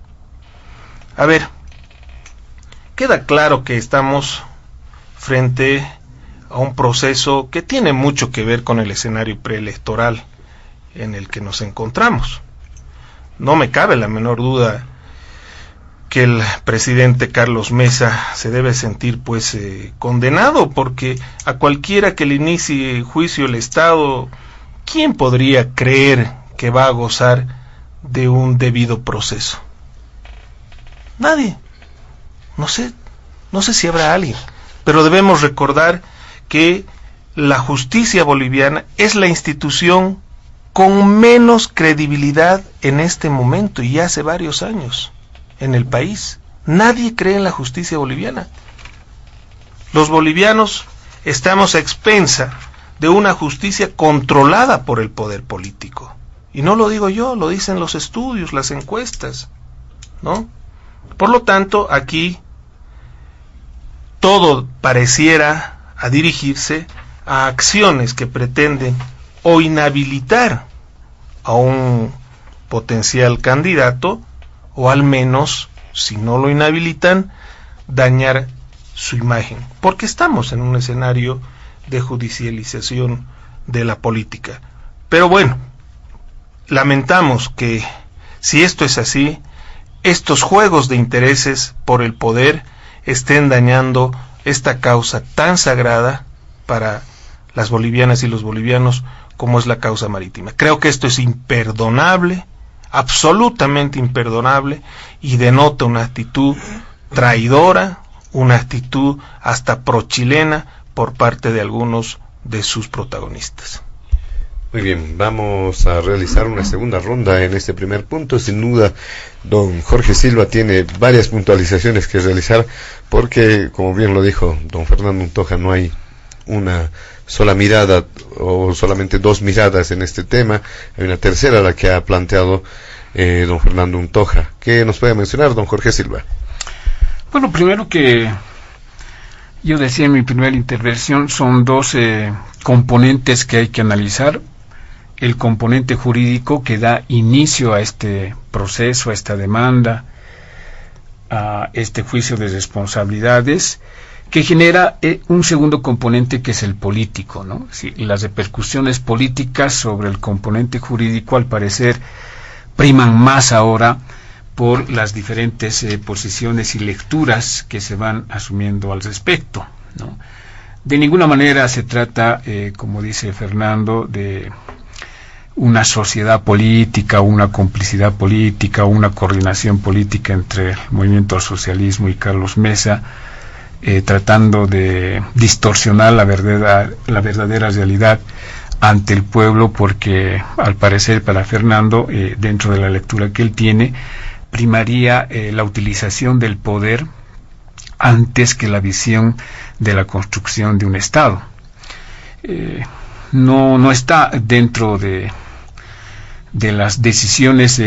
A ver, queda claro que estamos frente a un proceso que tiene mucho que ver con el escenario preelectoral en el que nos encontramos. No me cabe la menor duda que el presidente Carlos Mesa se debe sentir pues condenado, porque a cualquiera que le inicie juicio el Estado, ¿quién podría creer que va a gozar de un debido proceso? Nadie. No sé si habrá alguien, pero debemos recordar que la justicia boliviana es la institución con menos credibilidad en este momento y hace varios años en el país. Nadie cree en la justicia boliviana. Los bolivianos estamos a expensa de una justicia controlada por el poder político. Y no lo digo yo, lo dicen los estudios, las encuestas, ¿no? Por lo tanto, aquí todo pareciera a dirigirse a acciones que pretenden o inhabilitar a un potencial candidato, o al menos, si no lo inhabilitan, dañar su imagen, porque estamos en un escenario de judicialización de la política. Pero bueno, lamentamos que, si esto es así, estos juegos de intereses por el poder estén dañando esta causa tan sagrada para las bolivianas y los bolivianos como es la causa marítima. Creo que esto es imperdonable, absolutamente imperdonable, y denota una actitud traidora, una actitud hasta prochilena por parte de algunos de sus protagonistas. Muy bien, vamos a realizar una segunda ronda en este primer punto. Sin duda, don Jorge Silva tiene varias puntualizaciones que realizar, porque, como bien lo dijo don Fernando Untoja, no hay una sola mirada o solamente dos miradas en este tema. Hay una tercera, la que ha planteado don Fernando Untoja. ¿Qué nos puede mencionar don Jorge Silva? Bueno, primero que yo decía en mi primera intervención, son dos componentes que hay que analizar. El componente jurídico que da inicio a este proceso, a esta demanda, a este juicio de responsabilidades, que genera un segundo componente que es el político, ¿no? Sí, las repercusiones políticas sobre el componente jurídico, al parecer, priman más ahora por las diferentes posiciones y lecturas que se van asumiendo al respecto, ¿no? De ninguna manera se trata, como dice Fernando, de una sociedad política, una complicidad política, una coordinación política entre el movimiento al socialismo y Carlos Mesa, tratando de distorsionar la verdadera realidad ante el pueblo, porque al parecer para Fernando, dentro de la lectura que él tiene, primaría la utilización del poder antes que la visión de la construcción de un Estado. No está dentro de las decisiones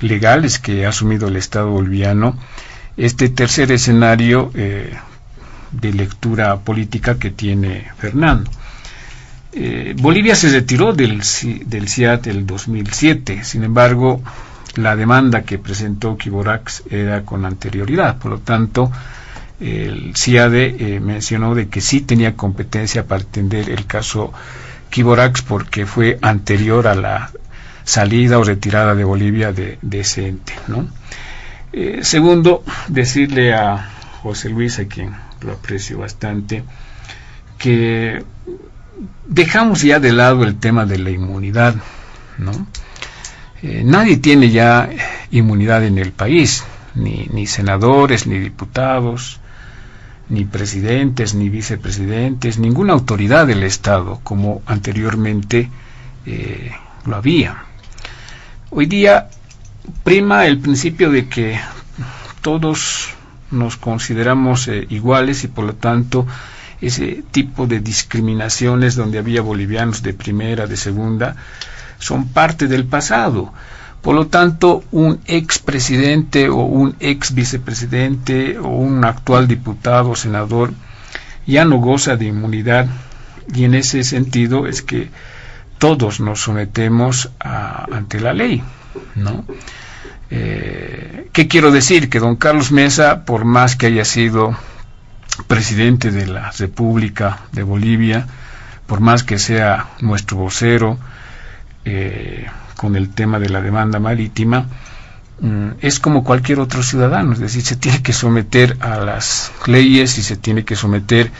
legales que ha asumido el Estado boliviano este tercer escenario de lectura política que tiene Fernando. Bolivia se retiró del CIAT el 2007, sin embargo la demanda que presentó Quiborax era con anterioridad, por lo tanto el CIADE mencionó de que sí tenía competencia para atender el caso Quiborax porque fue anterior a la salida o retirada de Bolivia de ese ente, ¿no? Segundo, decirle a José Luis, a quien lo aprecio bastante, que dejamos ya de lado el tema de la inmunidad, ¿no? Nadie tiene ya inmunidad en el país, ni senadores, ni diputados, ni presidentes, ni vicepresidentes, ninguna autoridad del Estado, como anteriormente lo había. Hoy día prima el principio de que todos nos consideramos iguales y por lo tanto ese tipo de discriminaciones donde había bolivianos de primera, de segunda, son parte del pasado. Por lo tanto, un expresidente o un ex vicepresidente o un actual diputado o senador ya no goza de inmunidad, y en ese sentido es que todos nos sometemos ante la ley, ¿no? ¿Qué quiero decir? Que don Carlos Mesa, por más que haya sido presidente de la República de Bolivia, por más que sea nuestro vocero con el tema de la demanda marítima, es como cualquier otro ciudadano, es decir, se tiene que someter a las leyes y se tiene que someter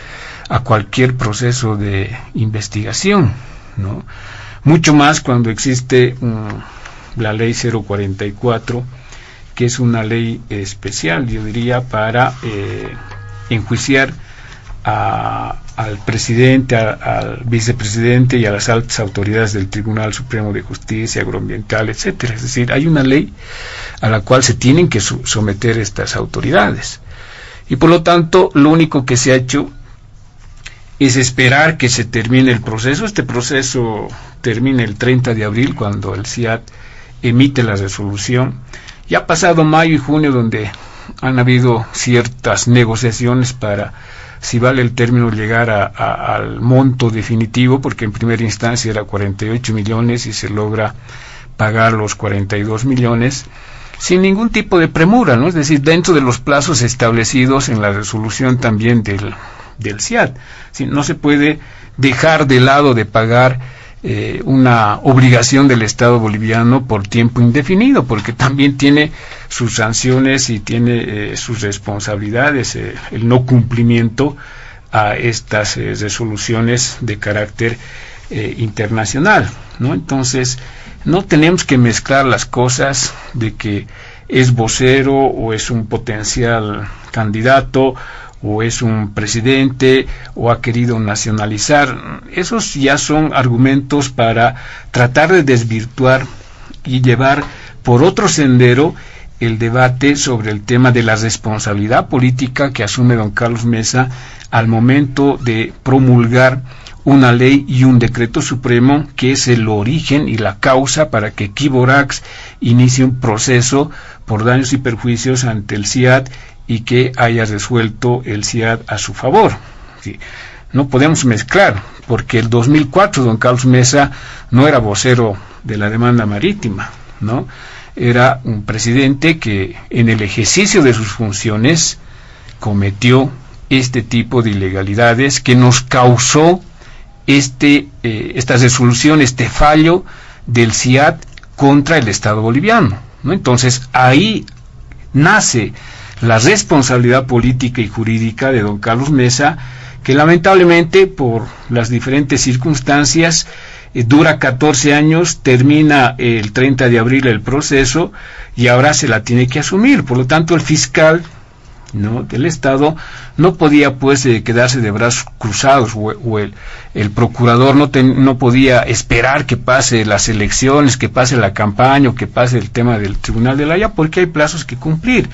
a cualquier proceso de investigación, ¿no? Mucho más cuando existe la ley 044, que es una ley especial, yo diría, para enjuiciar al presidente, al vicepresidente y a las altas autoridades del Tribunal Supremo de Justicia, Agroambiental, etcétera. Es decir, hay una ley a la cual se tienen que someter estas autoridades. Y por lo tanto, lo único que se ha hecho es esperar que se termine el proceso. Este proceso termina el 30 de abril, cuando el CIAT emite la resolución. Ya ha pasado mayo y junio, donde han habido ciertas negociaciones para, si vale el término, llegar al monto definitivo, porque en primera instancia era 48 millones y se logra pagar los 42 millones sin ningún tipo de premura, ¿no? Es decir, dentro de los plazos establecidos en la resolución también del CIAT. No se puede dejar de lado de pagar una obligación del Estado boliviano por tiempo indefinido, porque también tiene sus sanciones y tiene sus responsabilidades, el no cumplimiento a estas resoluciones de carácter internacional, ¿no? Entonces, no tenemos que mezclar las cosas de que es vocero o es un potencial candidato o es un presidente o ha querido nacionalizar. Esos ya son argumentos para tratar de desvirtuar y llevar por otro sendero el debate sobre el tema de la responsabilidad política que asume don Carlos Mesa al momento de promulgar una ley y un decreto supremo que es el origen y la causa para que Quiborax inicie un proceso por daños y perjuicios ante el CIAT y que haya resuelto el CIAD a su favor. ¿Sí? No podemos mezclar, porque el 2004 don Carlos Mesa no era vocero de la demanda marítima, ¿no? Era un presidente que en el ejercicio de sus funciones cometió este tipo de ilegalidades que nos causó esta resolución, este fallo del CIAD contra el Estado boliviano, ¿no? Entonces ahí nace la responsabilidad política y jurídica de don Carlos Mesa, que lamentablemente por las diferentes circunstancias dura 14 años, termina el 30 de abril el proceso y ahora se la tiene que asumir. Por lo tanto, el fiscal, ¿no?, del Estado no podía pues quedarse de brazos cruzados, o el procurador no podía esperar que pase las elecciones, que pase la campaña o que pase el tema del Tribunal de la Haya, porque hay plazos que cumplir.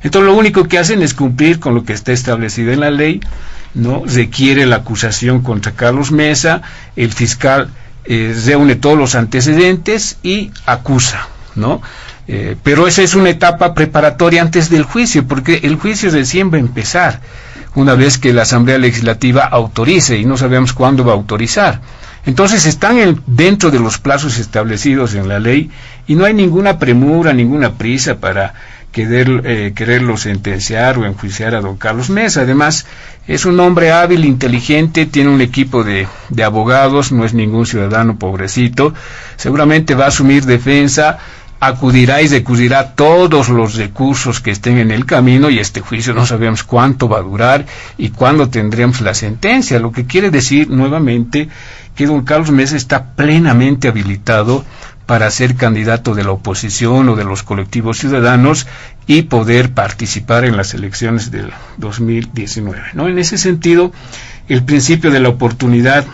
Entonces lo único que hacen es cumplir con lo que está establecido en la ley, ¿no? Requiere la acusación contra Carlos Mesa, el fiscal reúne todos los antecedentes y acusa, ¿no? Pero esa es una etapa preparatoria antes del juicio, porque el juicio recién va a empezar una vez que la Asamblea Legislativa autorice, y no sabemos cuándo va a autorizar. Entonces están dentro de los plazos establecidos en la ley y no hay ninguna premura, ninguna prisa para quererlo sentenciar o enjuiciar a don Carlos Mesa. Además, es un hombre hábil, inteligente, tiene un equipo de abogados, no es ningún ciudadano pobrecito, seguramente va a asumir defensa, acudirá y recurrirá todos los recursos que estén en el camino, y este juicio no sabemos cuánto va a durar y cuándo tendremos la sentencia, lo que quiere decir nuevamente que don Carlos Mesa está plenamente habilitado para ser candidato de la oposición o de los colectivos ciudadanos y poder participar en las elecciones del 2019, ¿no? En ese sentido, el principio de la oportunidad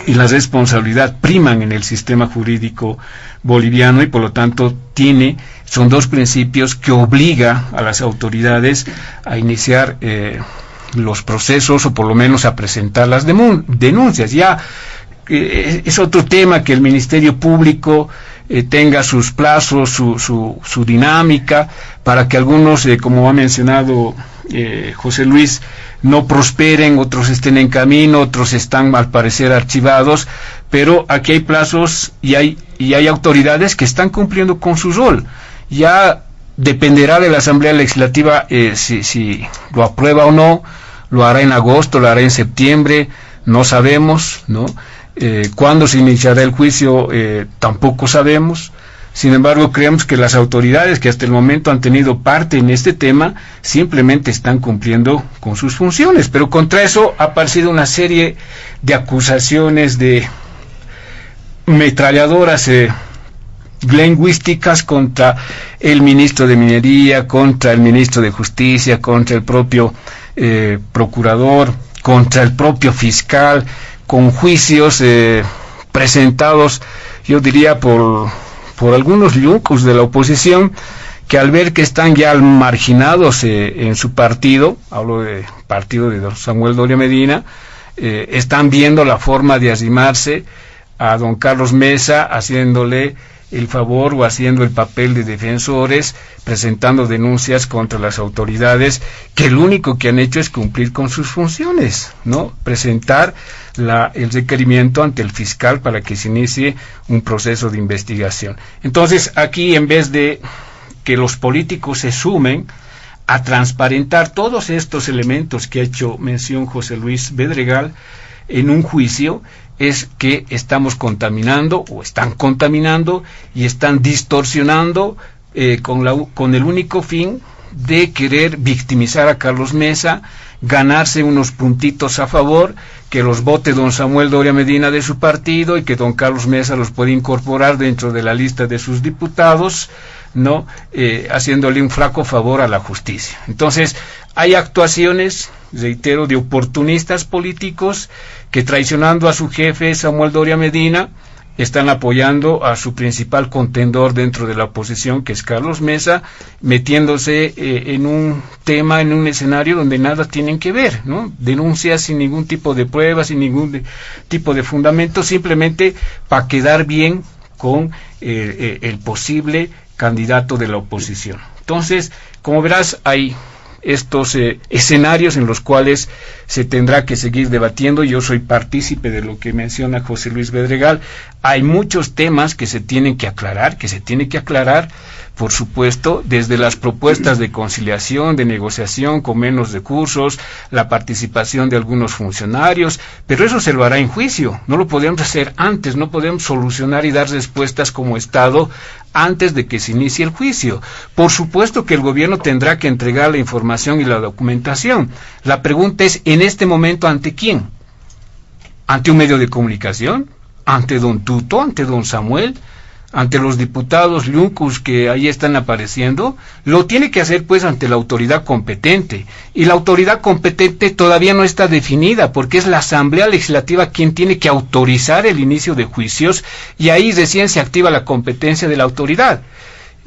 y la responsabilidad priman en el sistema jurídico boliviano y por lo tanto son dos principios que obliga a las autoridades a iniciar los procesos o por lo menos a presentar las denuncias. Ya es otro tema que el Ministerio Público tenga sus plazos, su dinámica, para que algunos, como ha mencionado José Luis, no prosperen, otros estén en camino, otros están al parecer archivados, pero aquí hay plazos y hay autoridades que están cumpliendo con su rol. Ya dependerá de la Asamblea Legislativa si lo aprueba o no, lo hará en agosto, lo hará en septiembre, no sabemos, ¿no? Cuándo se iniciará el juicio tampoco sabemos. Sin embargo, creemos que las autoridades que hasta el momento han tenido parte en este tema simplemente están cumpliendo con sus funciones, pero contra eso ha aparecido una serie de acusaciones de metralladoras lingüísticas contra el ministro de Minería, contra el ministro de Justicia, contra el propio procurador, contra el propio fiscal, con juicios presentados, yo diría, por algunos yuncos de la oposición, que al ver que están ya marginados en su partido, hablo del partido de don Samuel Doria Medina, están viendo la forma de arrimarse a don Carlos Mesa, haciéndole el favor o haciendo el papel de defensores, presentando denuncias contra las autoridades, que lo único que han hecho es cumplir con sus funciones, ¿no? Presentar el requerimiento ante el fiscal para que se inicie un proceso de investigación. Entonces, aquí, en vez de que los políticos se sumen a transparentar todos estos elementos que ha hecho mención José Luis Bedregal en un juicio, es que estamos contaminando o están contaminando y están distorsionando con el único fin de querer victimizar a Carlos Mesa, ganarse unos puntitos a favor, que los vote don Samuel Doria Medina de su partido y que don Carlos Mesa los puede incorporar dentro de la lista de sus diputados, ¿no? Haciéndole un flaco favor a la justicia. Entonces, hay actuaciones, reitero, de oportunistas políticos que, traicionando a su jefe Samuel Doria Medina, están apoyando a su principal contendor dentro de la oposición, que es Carlos Mesa, metiéndose en un tema, en un escenario donde nada tienen que ver, ¿no? Denuncias sin ningún tipo de pruebas, sin ningún tipo de fundamento, simplemente para quedar bien con el posible candidato de la oposición. Entonces, como verás, hay estos escenarios en los cuales se tendrá que seguir debatiendo. Yo soy partícipe de lo que menciona José Luis Bedregal. Hay muchos temas que se tienen que aclarar, por supuesto, desde las propuestas de conciliación, de negociación con menos recursos, la participación de algunos funcionarios, pero eso se lo hará en juicio. No lo podemos hacer antes, no podemos solucionar y dar respuestas como Estado antes de que se inicie el juicio. Por supuesto que el gobierno tendrá que entregar la información y la documentación. La pregunta es, ¿en este momento ante quién? ¿Ante un medio de comunicación? ¿Ante don Tuto? ¿Ante don Samuel? ¿Ante los diputados Luncus que ahí están apareciendo? Lo tiene que hacer pues ante la autoridad competente, y la autoridad competente todavía no está definida, porque es la Asamblea Legislativa quien tiene que autorizar el inicio de juicios, y ahí recién se activa la competencia de la autoridad.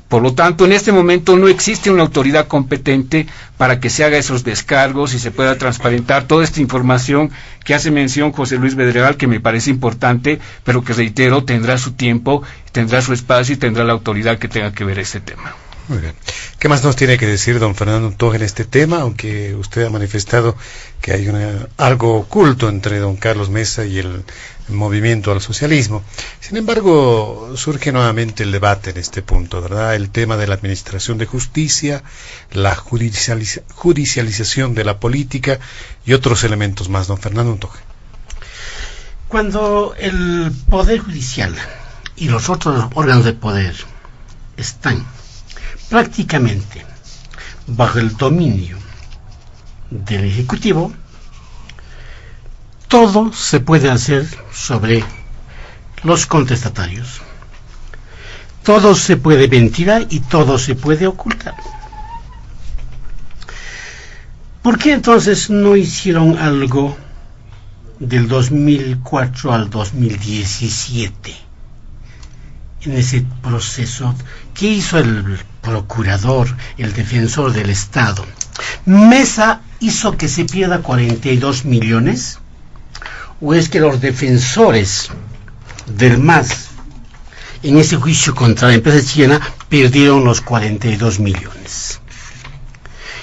Por lo tanto, en este momento no existe una autoridad competente para que se haga esos descargos y se pueda transparentar toda esta información que hace mención José Luis Bedregal, que me parece importante, pero que, reitero, tendrá su tiempo, tendrá su espacio y tendrá la autoridad que tenga que ver este tema. Muy bien. ¿Qué más nos tiene que decir don Fernando Untoja en este tema? Aunque usted ha manifestado que hay algo oculto entre don Carlos Mesa y el movimiento al socialismo. Sin embargo, surge nuevamente el debate en este punto, ¿verdad? El tema de la administración de justicia, la judicialización de la política y otros elementos más, don Fernando Untoja. Cuando el Poder Judicial y los otros órganos de poder están prácticamente bajo el dominio del Ejecutivo, todo se puede hacer sobre los contestatarios. Todo se puede ventilar y todo se puede ocultar. ¿Por qué entonces no hicieron algo del 2004 al 2017? En ese proceso, ¿qué hizo el procurador, el defensor del Estado? ¿Mesa hizo que se pierda 42 millones? ¿O es que los defensores del MAS en ese juicio contra la empresa chilena perdieron los 42 millones?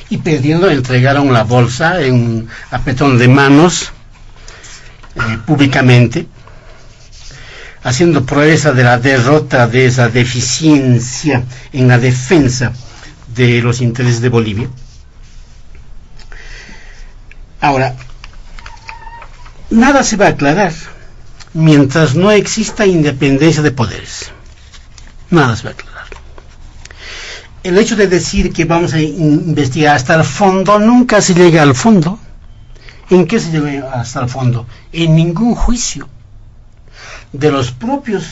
Y perdiendo, entregaron la bolsa en un apretón de manos públicamente, haciendo proeza de la derrota, de esa deficiencia en la defensa de los intereses de Bolivia. Ahora, nada se va a aclarar mientras no exista independencia de poderes. Nada se va a aclarar. El hecho de decir que vamos a investigar hasta el fondo, nunca se llega al fondo. ¿En qué se llega hasta el fondo? En ningún juicio. De los propios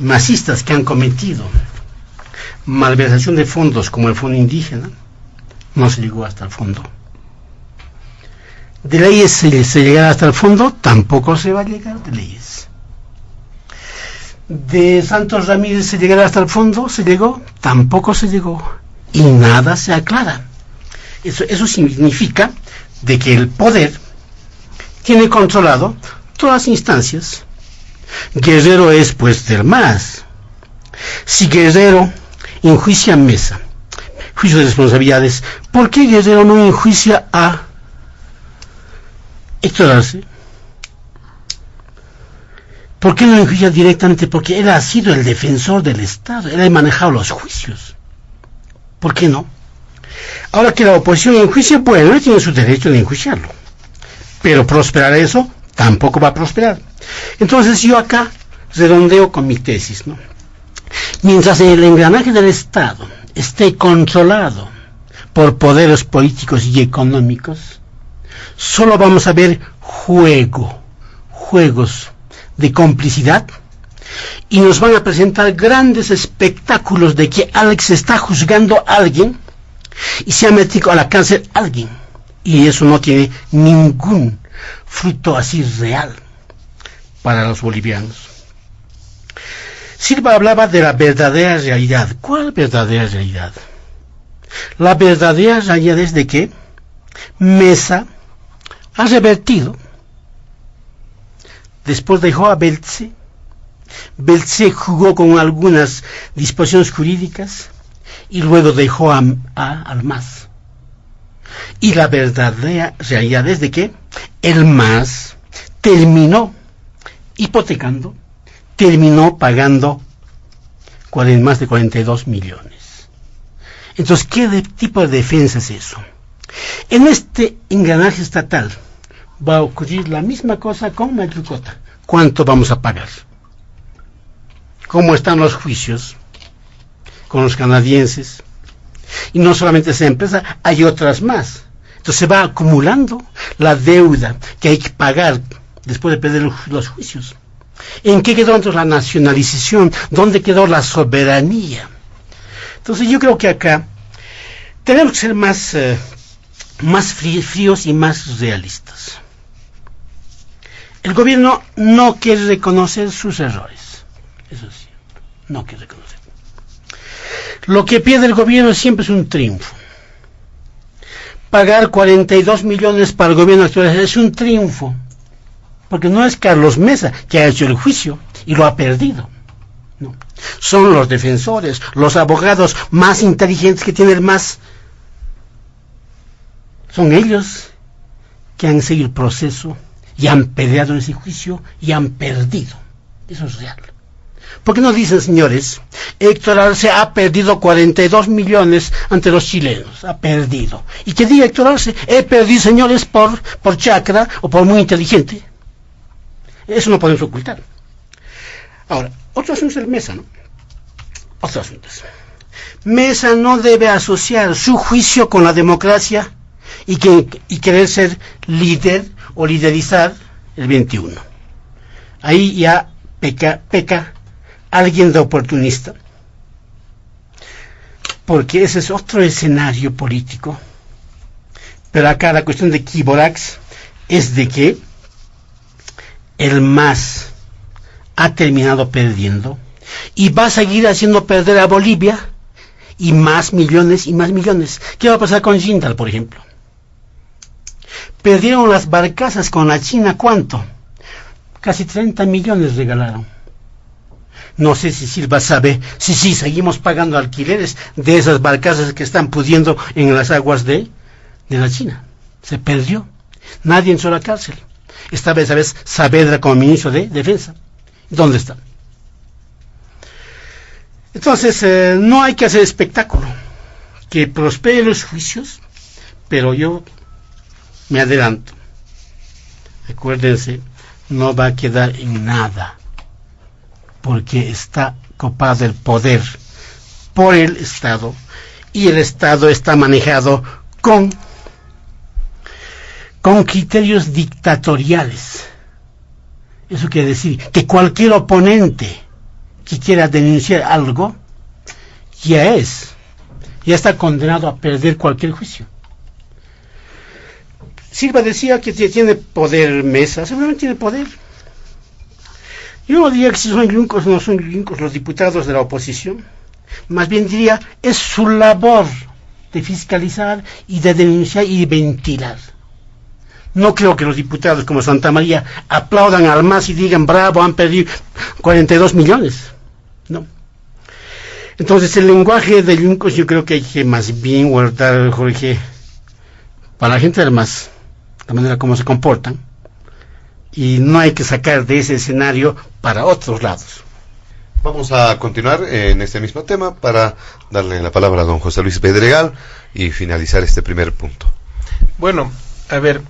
masistas que han cometido malversación de fondos como el fondo indígena, no se llegó hasta el fondo. De leyes se llegará hasta el fondo, tampoco se va a llegar de leyes. De Santos Ramírez se llegará hasta el fondo, se llegó, tampoco se llegó, y nada se aclara. Eso significa de que el poder tiene controlado todas las instancias. Guerrero es pues del MAS. Si Guerrero enjuicia a Mesa, juicio de responsabilidades, ¿por qué Guerrero no enjuicia a Héctor Arce? ¿Por qué no enjuicia directamente? Porque él ha sido el defensor del Estado, él ha manejado los juicios. ¿Por qué no? Ahora que la oposición enjuicia, bueno, él tiene su derecho de enjuiciarlo, pero prosperar eso tampoco va a prosperar. Entonces yo acá redondeo con mi tesis, ¿no? Mientras el engranaje del Estado esté controlado por poderes políticos y económicos, solo vamos a ver juegos de complicidad, y nos van a presentar grandes espectáculos de que Alex está juzgando a alguien y se ha metido a la cárcel a alguien, y eso no tiene ningún fruto así real para los bolivianos. Silva hablaba de la verdadera realidad. ¿Cuál verdadera realidad? La verdadera realidad es de que Mesa ha revertido. Después dejó a Beltze jugó con algunas disposiciones jurídicas y luego dejó al MAS. Y la verdadera realidad es de que el MAS terminó hipotecando, terminó pagando más de 42 millones. Entonces, ¿qué tipo de defensa es eso? En este engranaje estatal va a ocurrir la misma cosa con Mayucota. ¿Cuánto vamos a pagar? ¿Cómo están los juicios con los canadienses? Y no solamente esa empresa, hay otras más. Entonces se va acumulando la deuda que hay que pagar después de perder los juicios. ¿En qué quedó entonces la nacionalización? ¿Dónde quedó la soberanía? Entonces yo creo que acá tenemos que ser más fríos y más realistas. El gobierno no quiere reconocer sus errores. Eso es cierto. No quiere reconocer. Lo que pide el gobierno siempre es un triunfo. Pagar 42 millones para el gobierno actual es un triunfo. Porque no es Carlos Mesa que ha hecho el juicio y lo ha perdido. No. Son los defensores, los abogados más inteligentes que tiene el MAS. Son ellos que han seguido el proceso y han peleado en ese juicio y han perdido. Eso es real. ¿Por qué no dicen, señores? Héctor Arce ha perdido 42 millones ante los chilenos. Ha perdido. Y que diga Héctor Arce, he perdido, señores, por chacra o por muy inteligente. Eso no podemos ocultar. Ahora, otro asunto es el Mesa, ¿no? Otro asunto es. Mesa no debe asociar su juicio con la democracia y querer ser líder o liderizar el 21. Ahí ya peca alguien de oportunista. Porque ese es otro escenario político. Pero acá la cuestión de Kiborax es de que el MAS ha terminado perdiendo y va a seguir haciendo perder a Bolivia y más millones y más millones. ¿Qué va a pasar con Jindal, por ejemplo? Perdieron las barcazas con la China, ¿cuánto? Casi 30 millones regalaron. No sé si Silva sabe si seguimos pagando alquileres de esas barcazas que están pudiendo en las aguas de la China. Se perdió. Nadie entró a la cárcel. Esta vez, Saavedra como ministro de Defensa. ¿Dónde está? Entonces, no hay que hacer espectáculo. Que prosperen los juicios, pero yo me adelanto. Acuérdense, no va a quedar en nada, porque está copado el poder por el Estado, y el Estado está manejado con criterios dictatoriales. Eso quiere decir que cualquier oponente que quiera denunciar algo ya está condenado a perder cualquier juicio. Silva decía que tiene poder Mesa, seguramente tiene poder. Yo no diría que si son yuncos o no son yuncos los diputados de la oposición, más bien diría es su labor de fiscalizar y de denunciar y de ventilar. No creo que los diputados como Santa María aplaudan al MAS y digan bravo, han perdido 42 millones. No. Entonces el lenguaje de yuncos yo creo que hay que más bien guardar, Jorge, para la gente del MAS, la manera como se comportan, y no hay que sacar de ese escenario para otros lados. Vamos a continuar en este mismo tema para darle la palabra a don José Luis Pedregal y finalizar este primer punto. Bueno, a ver,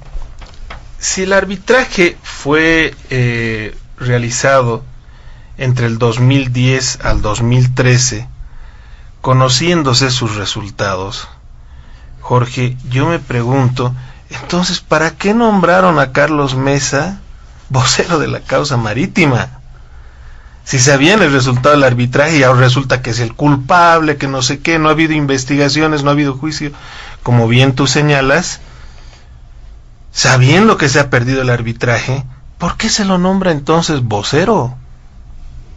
si el arbitraje fue realizado entre el 2010 al 2013, conociéndose sus resultados, Jorge, yo me pregunto, entonces, ¿para qué nombraron a Carlos Mesa vocero de la causa marítima? Si sabían el resultado del arbitraje y ahora resulta que es el culpable, que no sé qué, no ha habido investigaciones, no ha habido juicio, como bien tú señalas, sabiendo que se ha perdido el arbitraje, ¿por qué se lo nombra entonces vocero?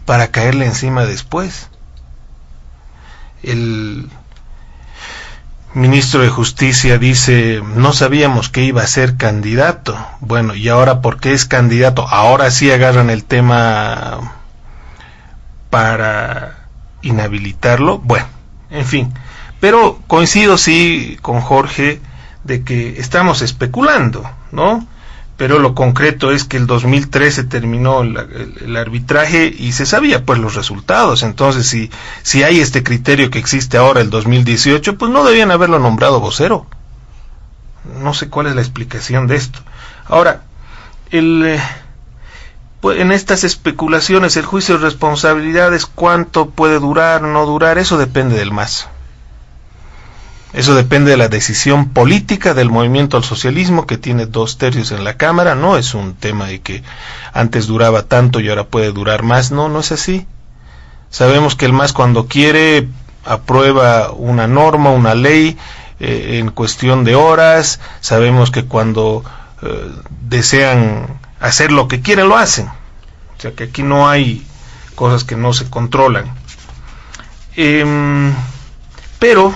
Para caerle encima después. El ministro de Justicia dice, no sabíamos que iba a ser candidato. Bueno, y ahora, ¿por qué es candidato? Ahora sí agarran el tema para inhabilitarlo. Bueno, en fin, Pero coincido sí con Jorge de que estamos especulando, ¿no? Pero lo concreto es que el 2013 terminó el arbitraje y se sabía pues los resultados. Entonces si hay este criterio que existe ahora el 2018, pues no debían haberlo nombrado vocero. No sé cuál es la explicación de esto. Ahora, pues en estas especulaciones, el juicio de responsabilidades, cuánto puede durar, no durar, eso depende del MAS. Eso depende de la decisión política del movimiento al socialismo, que tiene 2/3 en la Cámara. No es un tema de que antes duraba tanto y ahora puede durar más. No es así. Sabemos que el MAS, cuando quiere, aprueba una norma, una ley, en cuestión de horas. Sabemos que cuando desean hacer lo que quieren, lo hacen. O sea que aquí no hay cosas que no se controlan. Pero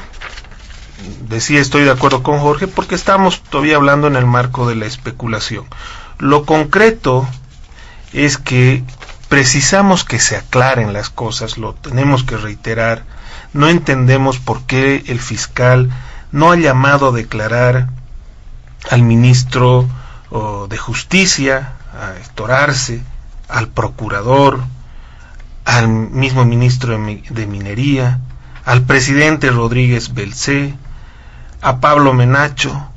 decía, estoy de acuerdo con Jorge, porque estamos todavía hablando en el marco de la especulación. Lo concreto es que precisamos que se aclaren las cosas, lo tenemos que reiterar. No entendemos por qué el fiscal no ha llamado a declarar al ministro de Justicia, a Héctor Arce, al procurador, al mismo ministro de Minería, al presidente Rodríguez Belcé, a Pablo Menacho,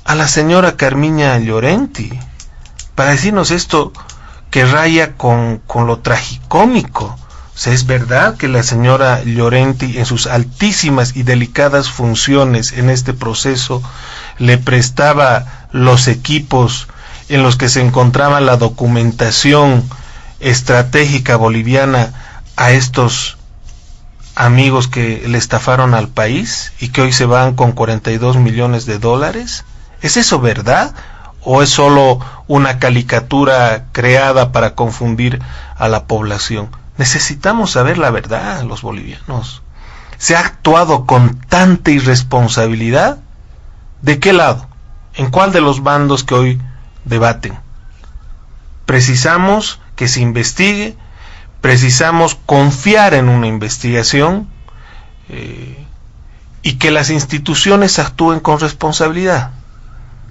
a la señora Carmiña Llorenti, para decirnos esto que raya con lo tragicómico. O sea, es verdad que la señora Llorenti, en sus altísimas y delicadas funciones en este proceso, le prestaba los equipos en los que se encontraba la documentación estratégica boliviana a estos amigos que le estafaron al país y que hoy se van con $42 millones. ¿Es eso verdad? ¿O es solo una caricatura creada para confundir a la población? Necesitamos saber la verdad, los bolivianos. ¿Se ha actuado con tanta irresponsabilidad? ¿De qué lado? ¿En cuál de los bandos que hoy debaten? Precisamos que se investigue, precisamos confiar en una investigación y que las instituciones actúen con responsabilidad.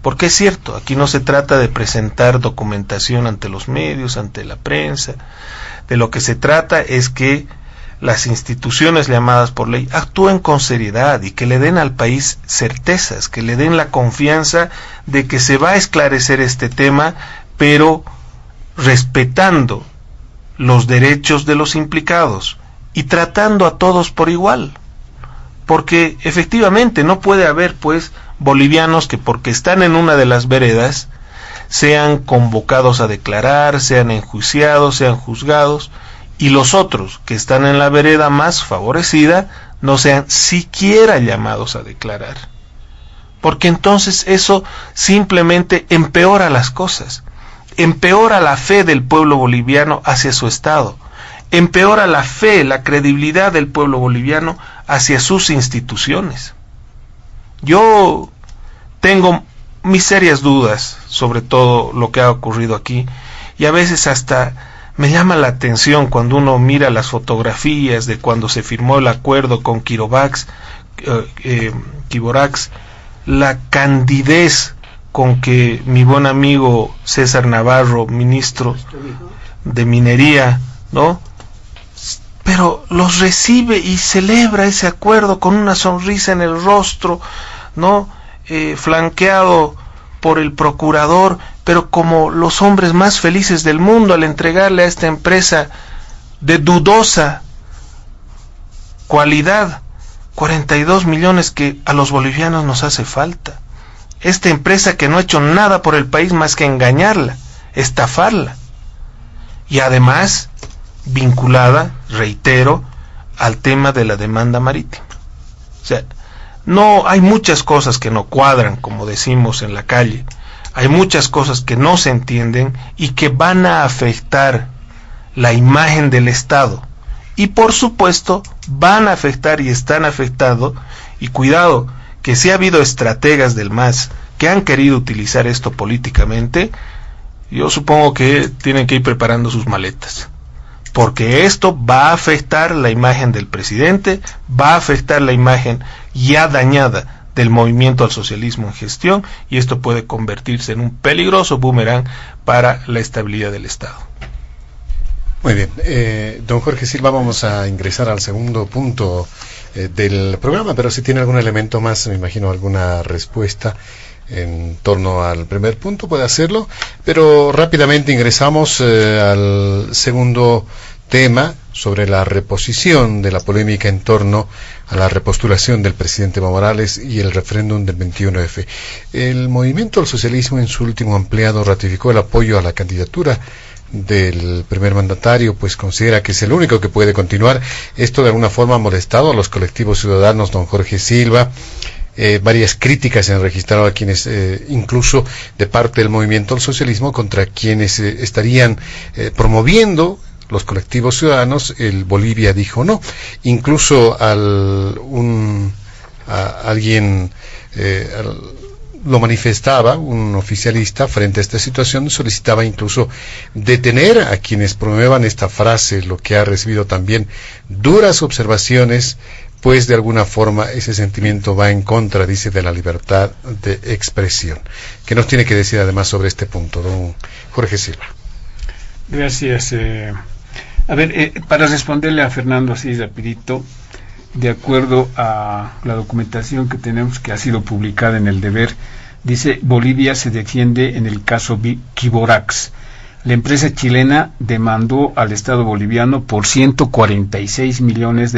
Porque es cierto, aquí no se trata de presentar documentación ante los medios, ante la prensa. De lo que se trata es que las instituciones llamadas por ley actúen con seriedad y que le den al país certezas, que le den la confianza de que se va a esclarecer este tema, pero respetando los derechos de los implicados y tratando a todos por igual. Porque efectivamente no puede haber pues bolivianos que porque están en una de las veredas sean convocados a declarar, sean enjuiciados, sean juzgados, y los otros que están en la vereda más favorecida no sean siquiera llamados a declarar. Porque entonces eso simplemente empeora las cosas, empeora la fe del pueblo boliviano hacia su Estado, empeora la fe, la credibilidad del pueblo boliviano hacia sus instituciones. Yo tengo mis serias dudas sobre todo lo que ha ocurrido aquí, y a veces hasta me llama la atención cuando uno mira las fotografías de cuando se firmó el acuerdo con Quirobax, la candidez con que mi buen amigo César Navarro, ministro de Minería, ¿no?, pero los recibe y celebra ese acuerdo con una sonrisa en el rostro, ¿no?, flanqueado por el procurador, pero como los hombres más felices del mundo al entregarle a esta empresa de dudosa cualidad 42 millones que a los bolivianos nos hace falta. Esta empresa que no ha hecho nada por el país más que engañarla, estafarla, y además vinculada, reitero, al tema de la demanda marítima. O sea, no, hay muchas cosas que no cuadran, como decimos en la calle, hay muchas cosas que no se entienden y que van a afectar la imagen del Estado, y por supuesto van a afectar y están afectando, y cuidado, que si ha habido estrategas del MAS que han querido utilizar esto políticamente, yo supongo que tienen que ir preparando sus maletas, porque esto va a afectar la imagen del presidente, va a afectar la imagen ya dañada del movimiento al socialismo en gestión, y esto puede convertirse en un peligroso boomerang para la estabilidad del Estado. Muy bien, don Jorge Silva, vamos a ingresar al segundo punto del programa, pero si tiene algún elemento más, me imagino alguna respuesta en torno al primer punto, puede hacerlo, pero rápidamente ingresamos al segundo tema, sobre la reposición de la polémica en torno a la repostulación del presidente Evo Morales y el referéndum del 21F. El movimiento al socialismo en su último ampliado ratificó el apoyo a la candidatura del primer mandatario, pues considera que es el único que puede continuar. Esto de alguna forma ha molestado a los colectivos ciudadanos, don Jorge Silva. Varias críticas se han registrado a quienes, incluso de parte del movimiento al socialismo, contra quienes estarían promoviendo los colectivos ciudadanos el Bolivia dijo no. Incluso alguien lo manifestaba, un oficialista, frente a esta situación, solicitaba incluso detener a quienes promuevan esta frase, lo que ha recibido también duras observaciones, pues de alguna forma ese sentimiento va en contra, dice, de la libertad de expresión. ¿Qué nos tiene que decir además sobre este punto, don Jorge Silva? Gracias. Para responderle a Fernando así rapidito, de acuerdo a la documentación que tenemos, que ha sido publicada en El Deber, dice: Bolivia se defiende en el caso Quiborax. La empresa chilena demandó al Estado boliviano por $146 millones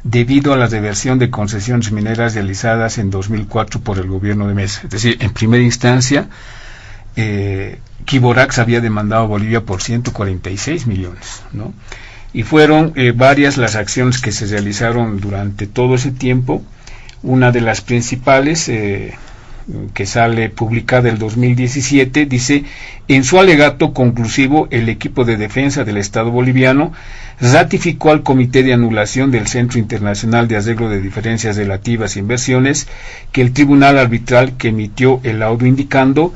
debido a la reversión de concesiones mineras realizadas en 2004 por el gobierno de Mesa. Es decir, en primera instancia, Quiborax había demandado a Bolivia por 146 millones, ¿no? Y fueron varias las acciones que se realizaron durante todo ese tiempo. Una de las principales, que sale publicada el 2017, dice: en su alegato conclusivo, el equipo de defensa del Estado boliviano ratificó al Comité de Anulación del Centro Internacional de Arreglo de Diferencias Relativas e Inversiones que el tribunal arbitral que emitió el laudo indicando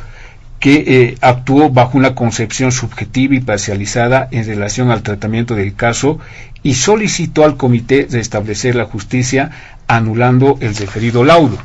que actuó bajo una concepción subjetiva y parcializada en relación al tratamiento del caso, y solicitó al comité restablecer la justicia anulando el referido laudo.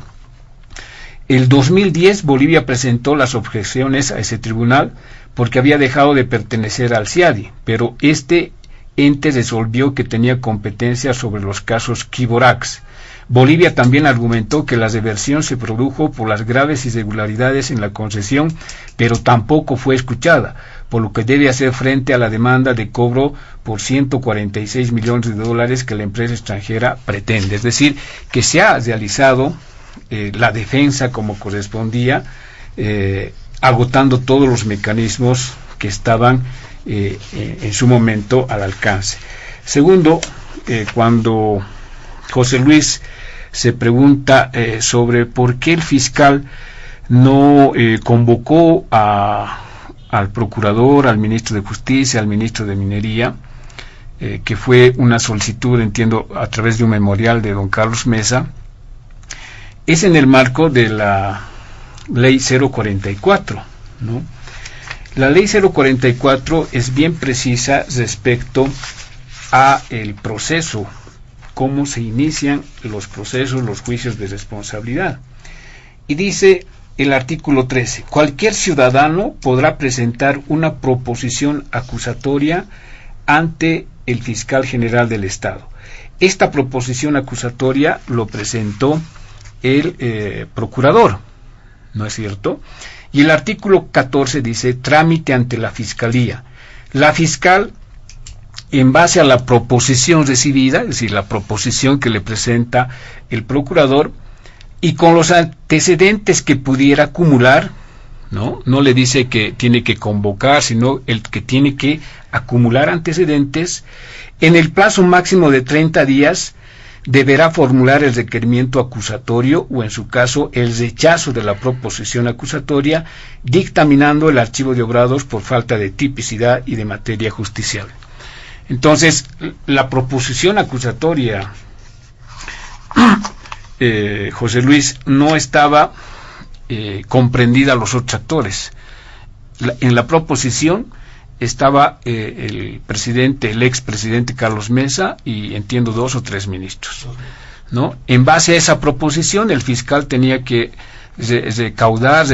El 2010 Bolivia presentó las objeciones a ese tribunal porque había dejado de pertenecer al CIADI, pero este ente resolvió que tenía competencia sobre los casos Quiborax. Bolivia también argumentó que la reversión se produjo por las graves irregularidades en la concesión, pero tampoco fue escuchada, por lo que debe hacer frente a la demanda de cobro por $146 millones que la empresa extranjera pretende. Es decir, que se ha realizado la defensa como correspondía, agotando todos los mecanismos que estaban en su momento al alcance. Segundo, cuando José Luis se pregunta sobre por qué el fiscal no convocó al procurador, al ministro de Justicia, al ministro de Minería, que fue una solicitud, entiendo, a través de un memorial de don Carlos Mesa, es en el marco de la Ley 044, ¿no? La Ley 044 es bien precisa respecto a el proceso, cómo se inician los procesos, los juicios de responsabilidad. Y dice el artículo 13, cualquier ciudadano podrá presentar una proposición acusatoria ante el fiscal general del Estado. Esta proposición acusatoria lo presentó el procurador, ¿no es cierto? Y el artículo 14 dice trámite ante la fiscalía. La fiscal, en base a la proposición recibida, es decir, la proposición que le presenta el procurador, y con los antecedentes que pudiera acumular, no le dice que tiene que convocar, sino el que tiene que acumular antecedentes, en el plazo máximo de 30 días deberá formular el requerimiento acusatorio o, en su caso, el rechazo de la proposición acusatoria, dictaminando el archivo de obrados por falta de tipicidad y de materia justiciable. Entonces, la proposición acusatoria, José Luis, no estaba comprendida a los otros actores. En la proposición estaba el expresidente Carlos Mesa y entiendo 2 o 3 ministros, ¿no? En base a esa proposición, el fiscal tenía que recaudar,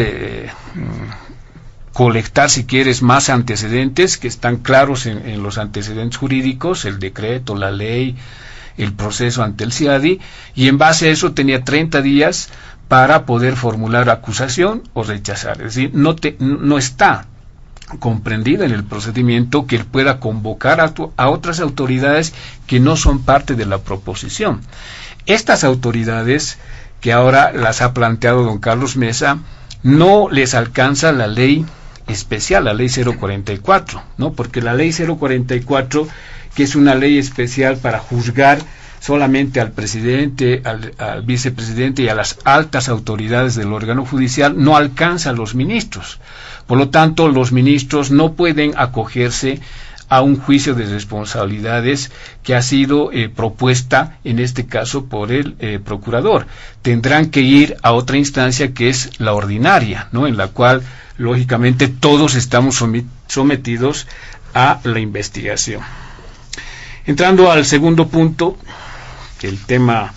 colectar, si quieres, más antecedentes que están claros en los antecedentes jurídicos, el decreto, la ley, el proceso ante el CIADI, y en base a eso tenía 30 días para poder formular acusación o rechazar. Es decir, no está comprendida en el procedimiento que él pueda convocar a otras autoridades que no son parte de la proposición. Estas autoridades, que ahora las ha planteado don Carlos Mesa, no les alcanza la ley especial, la ley 044, ¿no? Porque la ley 044, que es una ley especial para juzgar solamente al presidente, al vicepresidente y a las altas autoridades del órgano judicial, no alcanza a los ministros. Por lo tanto, los ministros no pueden acogerse a un juicio de responsabilidades que ha sido propuesta, en este caso, por el procurador. Tendrán que ir a otra instancia que es la ordinaria, ¿no? En la cual, lógicamente, todos estamos sometidos a la investigación. Entrando al segundo punto, el tema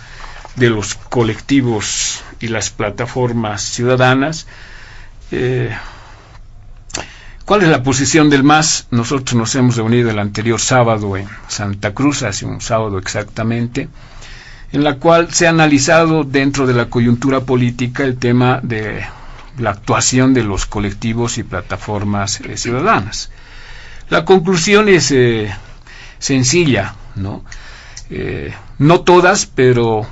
de los colectivos y las plataformas ciudadanas. ¿Cuál es la posición del MAS? Nosotros nos hemos reunido el anterior sábado en Santa Cruz, hace un sábado exactamente, en la cual se ha analizado dentro de la coyuntura política el tema de la actuación de los colectivos y plataformas ciudadanas. La conclusión es sencilla, ¿no? No todas, pero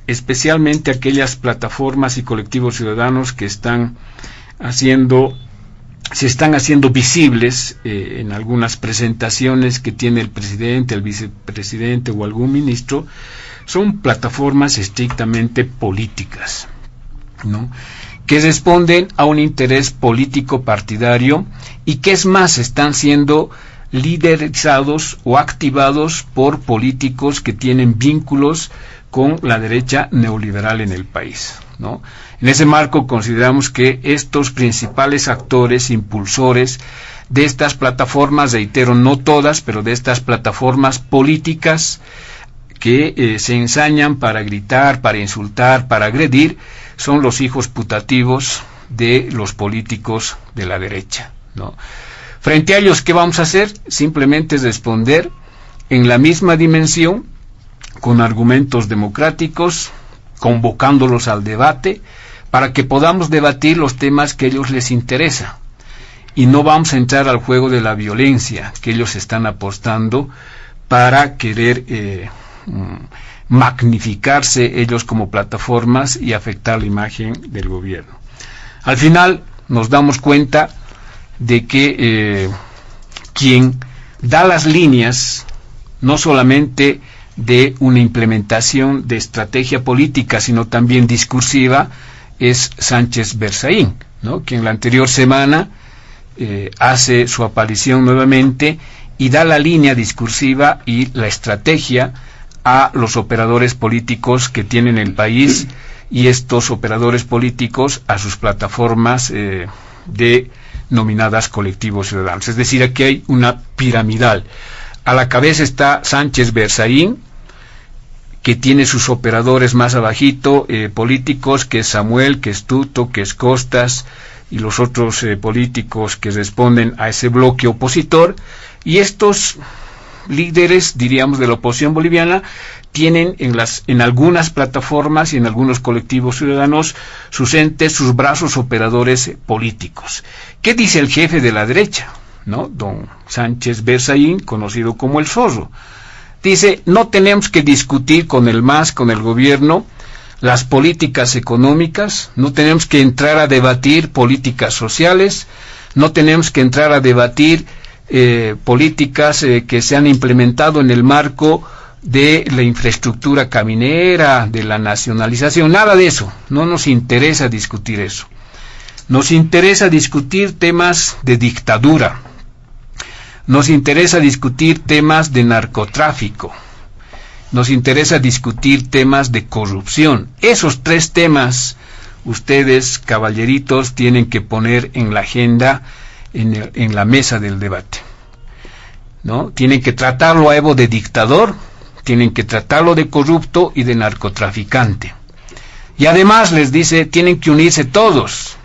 especialmente aquellas plataformas y colectivos ciudadanos que se están haciendo visibles en algunas presentaciones que tiene el presidente, el vicepresidente o algún ministro, son plataformas estrictamente políticas, ¿no? Que responden a un interés político partidario y que es más, están siendo liderizados o activados por políticos que tienen vínculos con la derecha neoliberal en el país, ¿no? En ese marco consideramos que estos principales actores, impulsores de estas plataformas, reitero, no todas, pero de estas plataformas políticas que se ensañan para gritar, para insultar, para agredir, son los hijos putativos de los políticos de la derecha, ¿no? Frente a ellos, ¿qué vamos a hacer? Simplemente responder en la misma dimensión, con argumentos democráticos, convocándolos al debate, para que podamos debatir los temas que a ellos les interesa. Y no vamos a entrar al juego de la violencia que ellos están apostando para querer magnificarse ellos como plataformas y afectar la imagen del gobierno. Al final nos damos cuenta de que quien da las líneas no solamente de una implementación de estrategia política, sino también discursiva, es Sánchez Berzaín, ¿no? Que en la anterior semana hace su aparición nuevamente y da la línea discursiva y la estrategia a los operadores políticos que tienen el país, y estos operadores políticos a sus plataformas denominadas colectivos ciudadanos. Es decir, aquí hay una piramidal. A la cabeza está Sánchez Berzaín, que tiene sus operadores más abajito, políticos, que es Samuel, que es Tuto, que es Costas, y los otros políticos que responden a ese bloque opositor, y estos líderes, diríamos, de la oposición boliviana, tienen en algunas plataformas y en algunos colectivos ciudadanos sus entes, sus brazos operadores políticos. ¿Qué dice el jefe de la derecha, ¿no? Don Sánchez Berzaín, conocido como el Zorro? Dice, no tenemos que discutir con el MAS, con el gobierno, las políticas económicas, no tenemos que entrar a debatir políticas sociales, no tenemos que entrar a debatir políticas que se han implementado en el marco de la infraestructura caminera, de la nacionalización, nada de eso. No nos interesa discutir eso. Nos interesa discutir temas de dictadura, nos interesa discutir temas de narcotráfico, nos interesa discutir temas de corrupción. Esos tres temas ustedes, caballeritos, tienen que poner en la agenda, en la mesa del debate. ¿no? Tienen que tratarlo a Evo de dictador, tienen que tratarlo de corrupto y de narcotraficante. Y además les dice, tienen que unirse todos,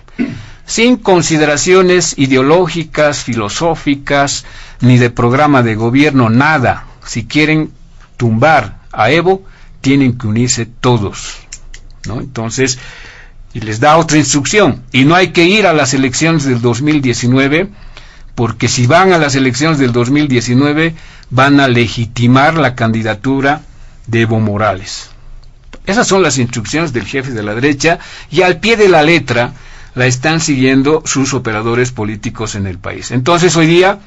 sin consideraciones ideológicas, filosóficas, ni de programa de gobierno, nada. Si quieren tumbar a Evo, tienen que unirse todos, ¿no? Entonces, y les da otra instrucción, y no hay que ir a las elecciones del 2019, porque si van a las elecciones del 2019, van a legitimar la candidatura de Evo Morales. Esas son las instrucciones del jefe de la derecha, y al pie de la letra la están siguiendo sus operadores políticos en el país. Entonces hoy día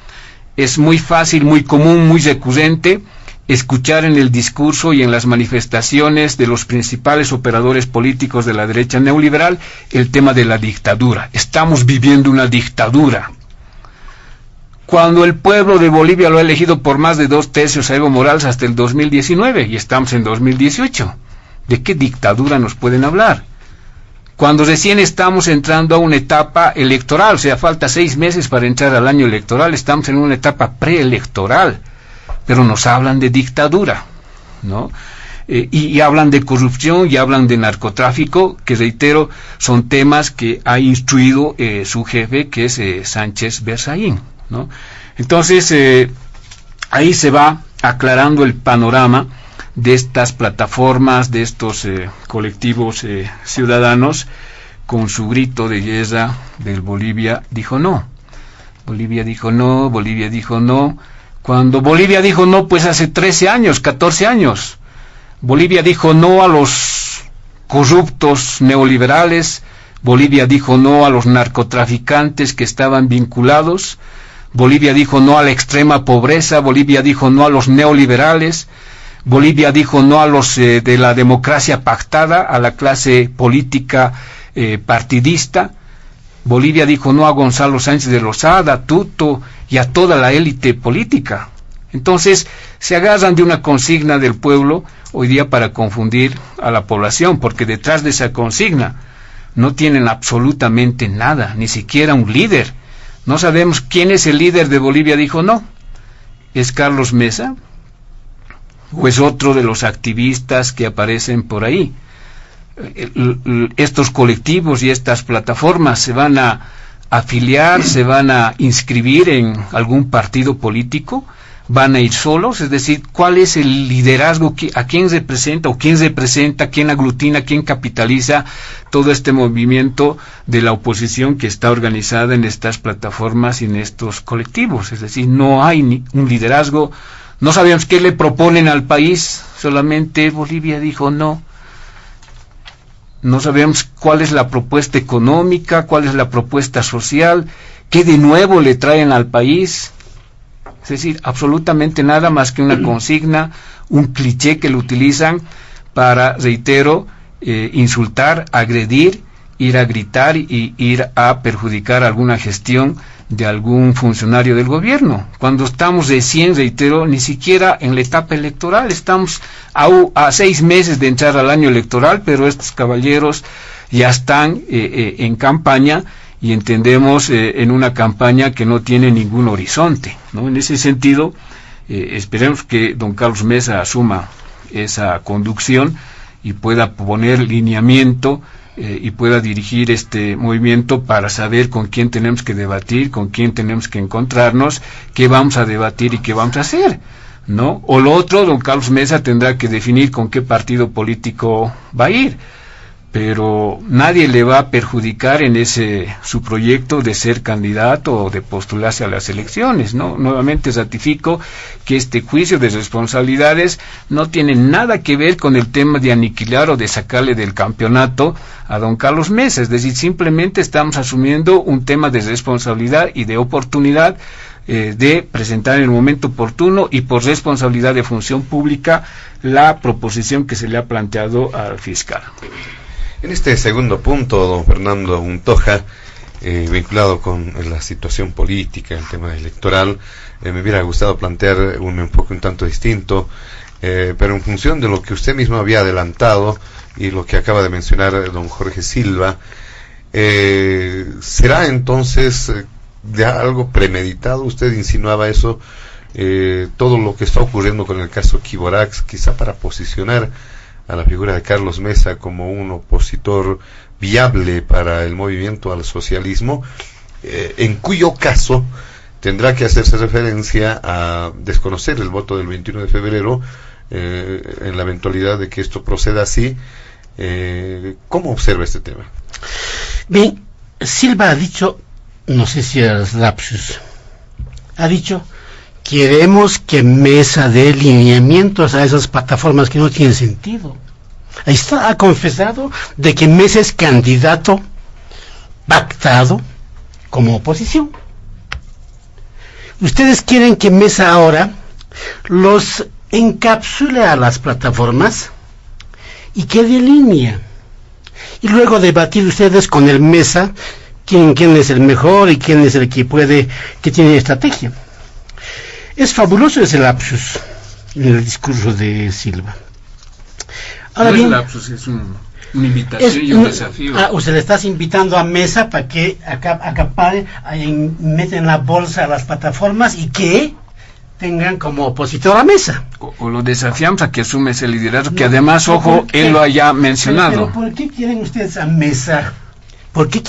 es muy fácil, muy común, muy recurrente escuchar en el discurso y en las manifestaciones de los principales operadores políticos de la derecha neoliberal el tema de la dictadura. Estamos viviendo una dictadura. Cuando el pueblo de Bolivia lo ha elegido por más de 2/3 a Evo Morales hasta el 2019 y estamos en 2018. ¿De qué dictadura nos pueden hablar? Cuando recién estamos entrando a una etapa electoral, o sea, falta 6 meses para entrar al año electoral, estamos en una etapa preelectoral, pero nos hablan de dictadura, ¿no? Y hablan de corrupción y hablan de narcotráfico, que reitero, son temas que ha instruido su jefe, que es Sánchez Berzaín, ¿no? Entonces, ahí se va aclarando el panorama de estas plataformas, de estos colectivos ciudadanos, con su grito de guerra del Bolivia dijo no. Bolivia dijo no, Bolivia dijo no. Cuando Bolivia dijo no, pues hace 13 años, 14 años. Bolivia dijo no a los corruptos neoliberales, Bolivia dijo no a los narcotraficantes que estaban vinculados, Bolivia dijo no a la extrema pobreza, Bolivia dijo no a los neoliberales, Bolivia dijo no a los de la democracia pactada, a la clase política partidista. Bolivia dijo no a Gonzalo Sánchez de Lozada, Tuto y a toda la élite política. Entonces se agarran de una consigna del pueblo hoy día para confundir a la población, porque detrás de esa consigna no tienen absolutamente nada, ni siquiera un líder. No sabemos quién es el líder de Bolivia dijo no. ¿Es Carlos Mesa? ¿O es otro de los activistas que aparecen por ahí? Estos colectivos y estas plataformas se van a afiliar, se van a inscribir en algún partido político, van a ir solos, es decir, ¿cuál es el liderazgo? ¿A quién representa o quién representa, quién aglutina, quién capitaliza todo este movimiento de la oposición que está organizada en estas plataformas y en estos colectivos? Es decir, no hay un liderazgo, no sabemos qué le proponen al país, solamente Bolivia dijo no. No sabemos cuál es la propuesta económica, cuál es la propuesta social, qué de nuevo le traen al país. Es decir, absolutamente nada más que una consigna, un cliché que lo utilizan para, reitero, insultar, agredir, ir a gritar y ir a perjudicar alguna gestión de algún funcionario del gobierno. Cuando estamos recién, reitero, ni siquiera en la etapa electoral, estamos a 6 meses de entrar al año electoral, pero estos caballeros ya están en campaña, y entendemos en una campaña que no tiene ningún horizonte, ¿no? En ese sentido, esperemos que don Carlos Mesa asuma esa conducción y pueda poner lineamiento y pueda dirigir este movimiento para saber con quién tenemos que debatir, con quién tenemos que encontrarnos, qué vamos a debatir y qué vamos a hacer, ¿no? O lo otro, don Carlos Mesa tendrá que definir con qué partido político va a ir, pero nadie le va a perjudicar en su proyecto de ser candidato o de postularse a las elecciones, ¿no? Nuevamente ratifico que este juicio de responsabilidades no tiene nada que ver con el tema de aniquilar o de sacarle del campeonato a don Carlos Mesa, es decir, simplemente estamos asumiendo un tema de responsabilidad y de oportunidad de presentar en el momento oportuno y por responsabilidad de función pública la proposición que se le ha planteado al fiscal. En este segundo punto, don Fernando Untoja, vinculado con la situación política, el tema electoral, me hubiera gustado plantear un enfoque un tanto distinto, pero en función de lo que usted mismo había adelantado y lo que acaba de mencionar don Jorge Silva, ¿será entonces ya algo premeditado? Usted insinuaba eso, todo lo que está ocurriendo con el caso Quiborax, quizá para posicionar a la figura de Carlos Mesa como un opositor viable para el movimiento al socialismo, en cuyo caso tendrá que hacerse referencia a desconocer el voto del 21 de febrero en la eventualidad de que esto proceda así. ¿Cómo observa este tema? Bien, Silva ha dicho, no sé si es lapsus, ha dicho: queremos que Mesa dé lineamientos a esas plataformas que no tienen sentido. Ahí está, ha confesado de que Mesa es candidato pactado como oposición. Ustedes quieren que Mesa ahora los encapsule a las plataformas y que dé línea. Y luego debatir ustedes con el Mesa quién es el mejor y quién es el que tiene estrategia. Es fabuloso ese lapsus en el discurso de Silva. Ahora no bien, es lapsus, es una invitación y un desafío. Usted le estás invitando a Mesa para que acapare, meten la bolsa a las plataformas y que tengan como opositor a Mesa. O lo desafiamos a que asume ese liderazgo, que además, ojo, él lo haya mencionado. Pero ¿por qué quieren ustedes a Mesa? ¿Por qué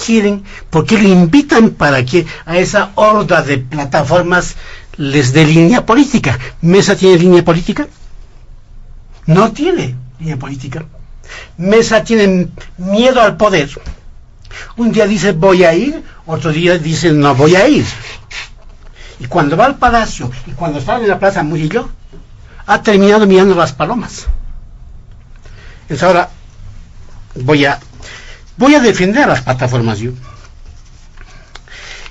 lo invitan para que a esa horda de plataformas les dé línea política? ¿Mesa tiene línea política? No tiene línea política. Mesa tiene miedo al poder. Un día dice voy a ir, otro día dice no voy a ir. Y cuando va al palacio y cuando está en la Plaza Murillo, ha terminado mirando las palomas. Entonces ahora voy a defender a las plataformas yo.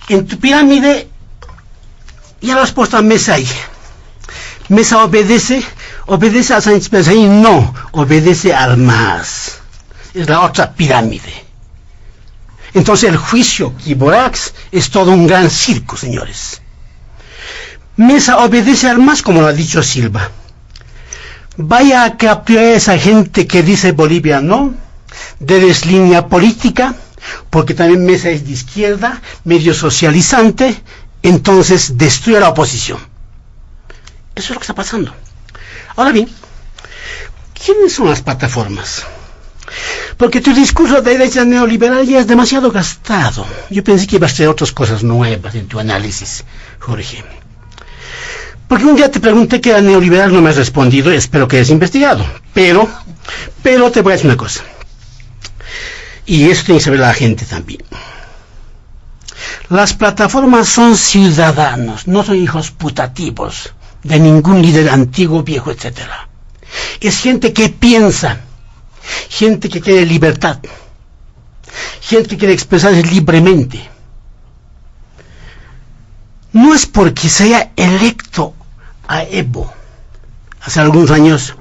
En tu pirámide ya lo has puesto a Mesa ahí. Mesa obedece a Sánchez Peña, no, obedece al MAS. Es la otra pirámide. Entonces el juicio Quiborax es todo un gran circo, señores. Mesa obedece al MAS, como lo ha dicho Silva. Vaya a capturar a esa gente que dice Bolivia no, debes línea política, porque también Mesa es de izquierda, medio socializante, entonces destruye a la oposición. Eso es lo que está pasando. Ahora bien, ¿quiénes son las plataformas? Porque tu discurso de derecha neoliberal ya es demasiado gastado. Yo pensé que ibas a hacer otras cosas nuevas en tu análisis, Jorge. Porque un día te pregunté que era neoliberal, no me has respondido, espero que hayas investigado. Pero te voy a decir una cosa. Y eso tiene que saber la gente también. Las plataformas son ciudadanos, no son hijos putativos de ningún líder antiguo, viejo, etcétera. Es gente que piensa, gente que quiere libertad, gente que quiere expresarse libremente. No es porque se haya electo a Evo hace algunos años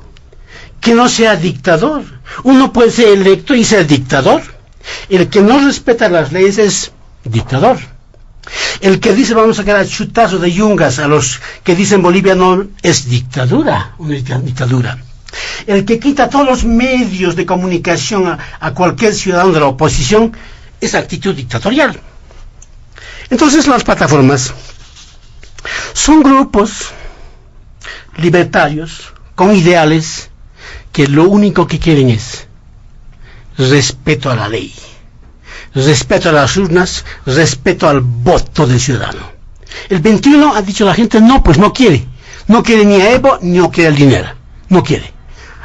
que no sea dictador. Uno puede ser electo y ser dictador. El que no respeta las leyes es dictador. El que dice vamos a sacar a chutazos de yungas a los que dicen Bolivia no, es dictadura, una dictadura. El que quita todos los medios de comunicación a cualquier ciudadano de la oposición es actitud dictatorial. Entonces las plataformas son grupos libertarios con ideales que lo único que quieren es respeto a la ley, respeto a las urnas, respeto al voto del ciudadano. El 21 ha dicho la gente no, pues no quiere ni a Evo ni no quiere el dinero, no quiere,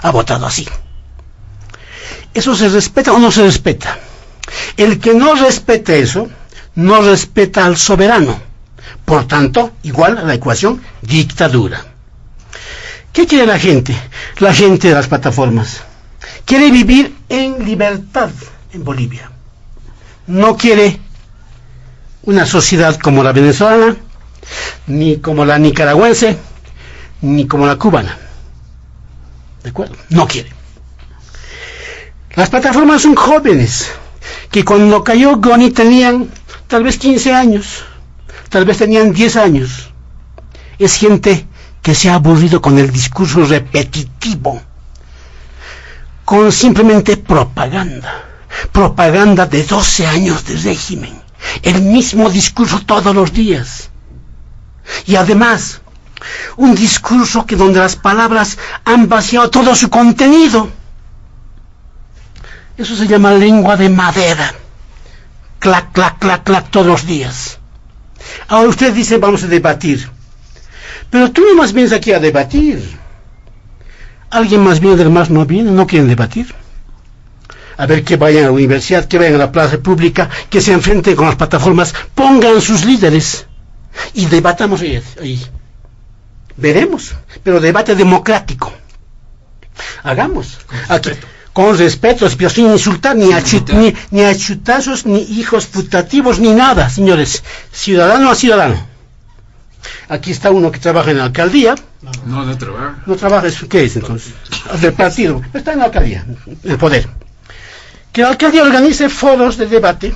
ha votado así. ¿Eso se respeta o no se respeta? El que no respete eso no respeta al soberano, por tanto igual a la ecuación dictadura. ¿Qué quiere la gente? La gente de las plataformas quiere vivir en libertad en Bolivia. No quiere una sociedad como la venezolana, ni como la nicaragüense, ni como la cubana. ¿De acuerdo? No quiere. Las plataformas son jóvenes, que cuando cayó Goni tenían tal vez 15 años, tal vez tenían 10 años. Es gente que se ha aburrido con el discurso repetitivo, con simplemente propaganda de 12 años de régimen, el mismo discurso todos los días. Y además, Un discurso que donde las palabras han vaciado todo su contenido. Eso se llama lengua de madera. Clac, clac, clac, clac todos los días. Ahora usted dice vamos a debatir. Pero tú no más vienes aquí a debatir. Alguien más viene del más no viene, no quieren debatir. A ver, que vayan a la universidad, que vayan a la plaza pública, que se enfrenten con las plataformas, pongan sus líderes y debatamos ahí. Veremos, pero debate democrático. Hagamos. Con respeto, pero sin insultar ni a chutazos, ni hijos putativos, ni nada, señores. Ciudadano a ciudadano. Aquí está uno que trabaja en la alcaldía. No trabaja. No trabaja, ¿qué es entonces? Del partido. Está en la alcaldía, en el poder. Que la alcaldía organice foros de debate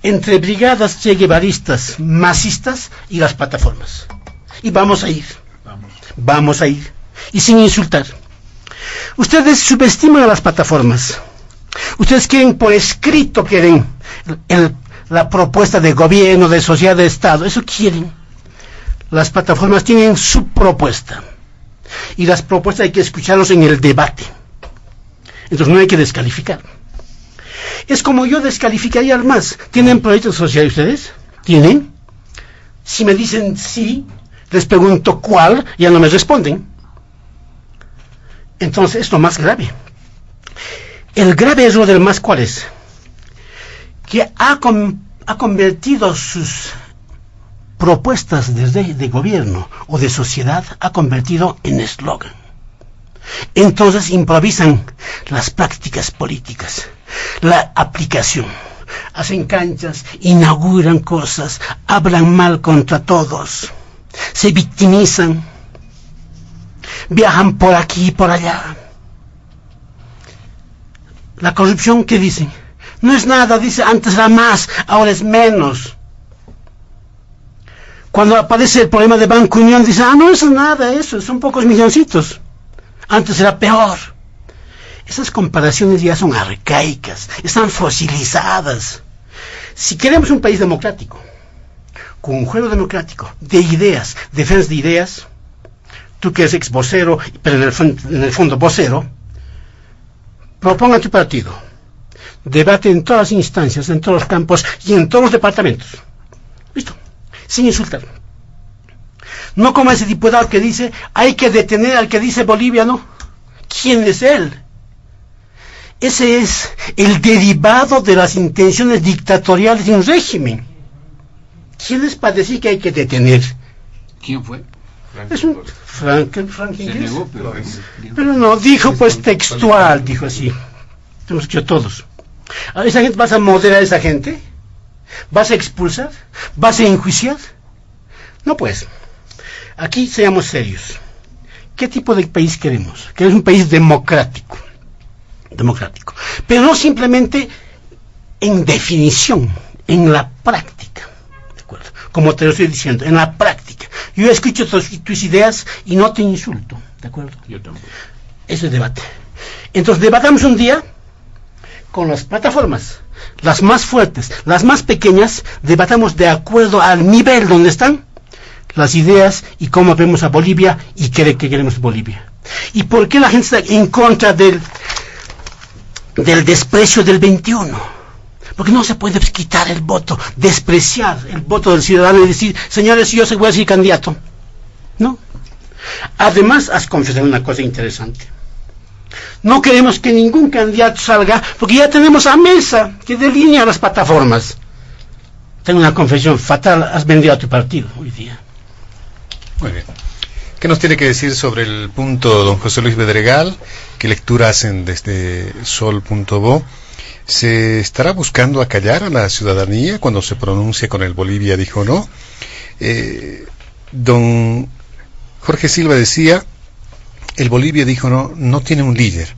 entre brigadas cheguevaristas, masistas y las plataformas. Y vamos a ir. Vamos a ir. Y sin insultar. Ustedes subestiman a las plataformas. Ustedes quieren por escrito, la propuesta de gobierno, de sociedad, de Estado. Eso quieren. Las plataformas tienen su propuesta. Y las propuestas hay que escucharlos en el debate. Entonces no hay que descalificar. Es como yo descalificaría al MAS. ¿Tienen proyectos sociales ustedes? ¿Tienen? Si me dicen sí, les pregunto cuál, ya no me responden. Entonces es lo más grave. El grave error del MAS, ¿cuál es? Que ha convertido sus propuestas de gobierno o de sociedad, ha convertido en eslogan. Entonces improvisan las prácticas políticas, la aplicación, hacen canchas, inauguran cosas, hablan mal contra todos, se victimizan, viajan por aquí y por allá. La corrupción, ¿qué dicen? No es nada, dice, antes era más, ahora es menos. Cuando aparece el problema de Banco Unión, dice, no es nada eso, son pocos milloncitos. Antes era peor. Esas comparaciones ya son arcaicas, están fosilizadas. Si queremos un país democrático, con un juego democrático, de ideas, defensa de ideas, tú que eres ex vocero, pero en el fondo vocero, proponga tu partido, debate en todas las instancias, en todos los campos y en todos los departamentos. Listo, sin insultar. No como ese diputado que dice, hay que detener al que dice Bolivia, ¿no? ¿Quién es él? Ese es el derivado de las intenciones dictatoriales de un régimen. ¿Quién es para decir que hay que detener? ¿Quién fue? Es un Frank inglés. Pero no, dijo pues textual, dijo así. Hemos dicho todos. ¿A esa gente vas a moderar a esa gente? ¿Vas a expulsar? ¿Vas a enjuiciar? No pues. Aquí seamos serios. ¿Qué tipo de país queremos? Queremos un país democrático. Democrático. Pero no simplemente en definición, en la práctica. ¿De acuerdo? Como te lo estoy diciendo, en la práctica. Yo escucho tus ideas y no te insulto. ¿De acuerdo? Yo tampoco. Ese es debate. Entonces debatamos un día con las plataformas, las más fuertes, las más pequeñas, debatamos de acuerdo al nivel donde están las ideas y cómo vemos a Bolivia y qué queremos Bolivia. ¿Y por qué la gente está en contra del desprecio del 21? Porque no se puede quitar el voto, despreciar el voto del ciudadano y decir, señores, yo voy a ser candidato. No. Además, has confesado una cosa interesante. No queremos que ningún candidato salga, porque ya tenemos a Mesa, que delinea las plataformas. Tengo una confesión fatal, has vendido a tu partido hoy día. Muy bien. ¿Qué nos tiene que decir sobre el punto don José Luis Bedregal? ¿Qué lectura hacen desde sol.bo? ¿Se estará buscando acallar a la ciudadanía cuando se pronuncia con el Bolivia dijo no? Don Jorge Silva decía, el Bolivia dijo no, no tiene un líder.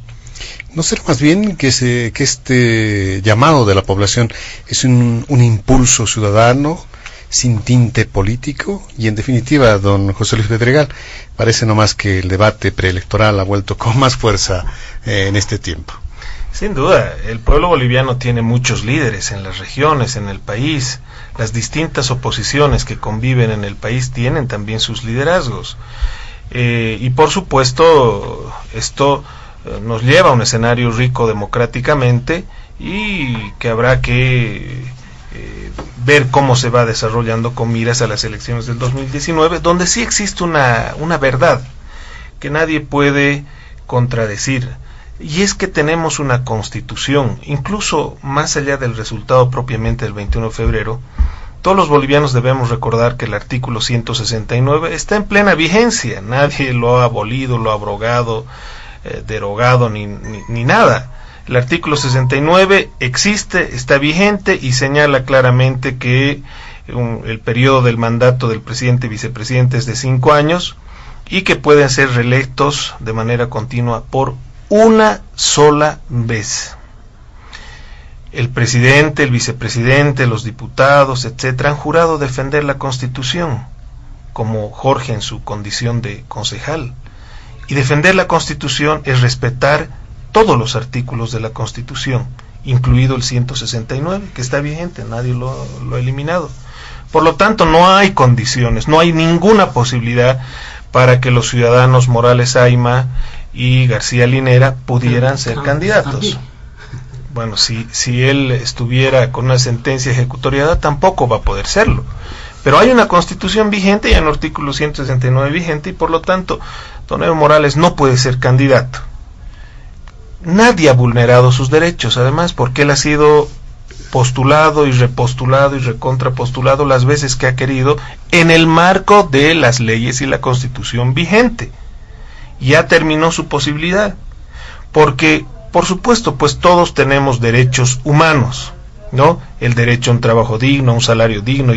¿No será más bien que este llamado de la población es un impulso ciudadano sin tinte político? Y en definitiva, don José Luis Bedregal, parece nomás que el debate preelectoral ha vuelto con más fuerza en este tiempo. Sin duda, el pueblo boliviano tiene muchos líderes en las regiones, en el país. Las distintas oposiciones que conviven en el país tienen también sus liderazgos. Y por supuesto, esto nos lleva a un escenario rico democráticamente y que habrá que ver cómo se va desarrollando con miras a las elecciones del 2019, donde sí existe una verdad que nadie puede contradecir. Y es que tenemos una constitución, incluso más allá del resultado propiamente del 21 de febrero, todos los bolivianos debemos recordar que el artículo 169 está en plena vigencia, nadie lo ha abolido, lo ha abrogado, derogado ni nada. El artículo 69 existe, está vigente y señala claramente que el periodo del mandato del presidente y vicepresidente es de 5 años y que pueden ser reelectos de manera continua por una sola vez. El presidente, el vicepresidente, los diputados, etcétera, han jurado defender la Constitución, como Jorge en su condición de concejal. Y defender la Constitución es respetar todos los artículos de la Constitución, incluido el 169, que está vigente, nadie lo ha eliminado. Por lo tanto, no hay condiciones, no hay ninguna posibilidad para que los ciudadanos Morales Ayma y García Linera pudieran ser candidatos. Bueno, si él estuviera con una sentencia ejecutoriada, tampoco va a poder serlo. Pero hay una Constitución vigente y hay un artículo 169 vigente, y por lo tanto, don Evo Morales no puede ser candidato. Nadie ha vulnerado sus derechos, además, porque él ha sido postulado y repostulado y recontrapostulado las veces que ha querido en el marco de las leyes y la Constitución vigente. Ya terminó su posibilidad, porque, por supuesto, pues todos tenemos derechos humanos, ¿no? El derecho a un trabajo digno, a un salario digno,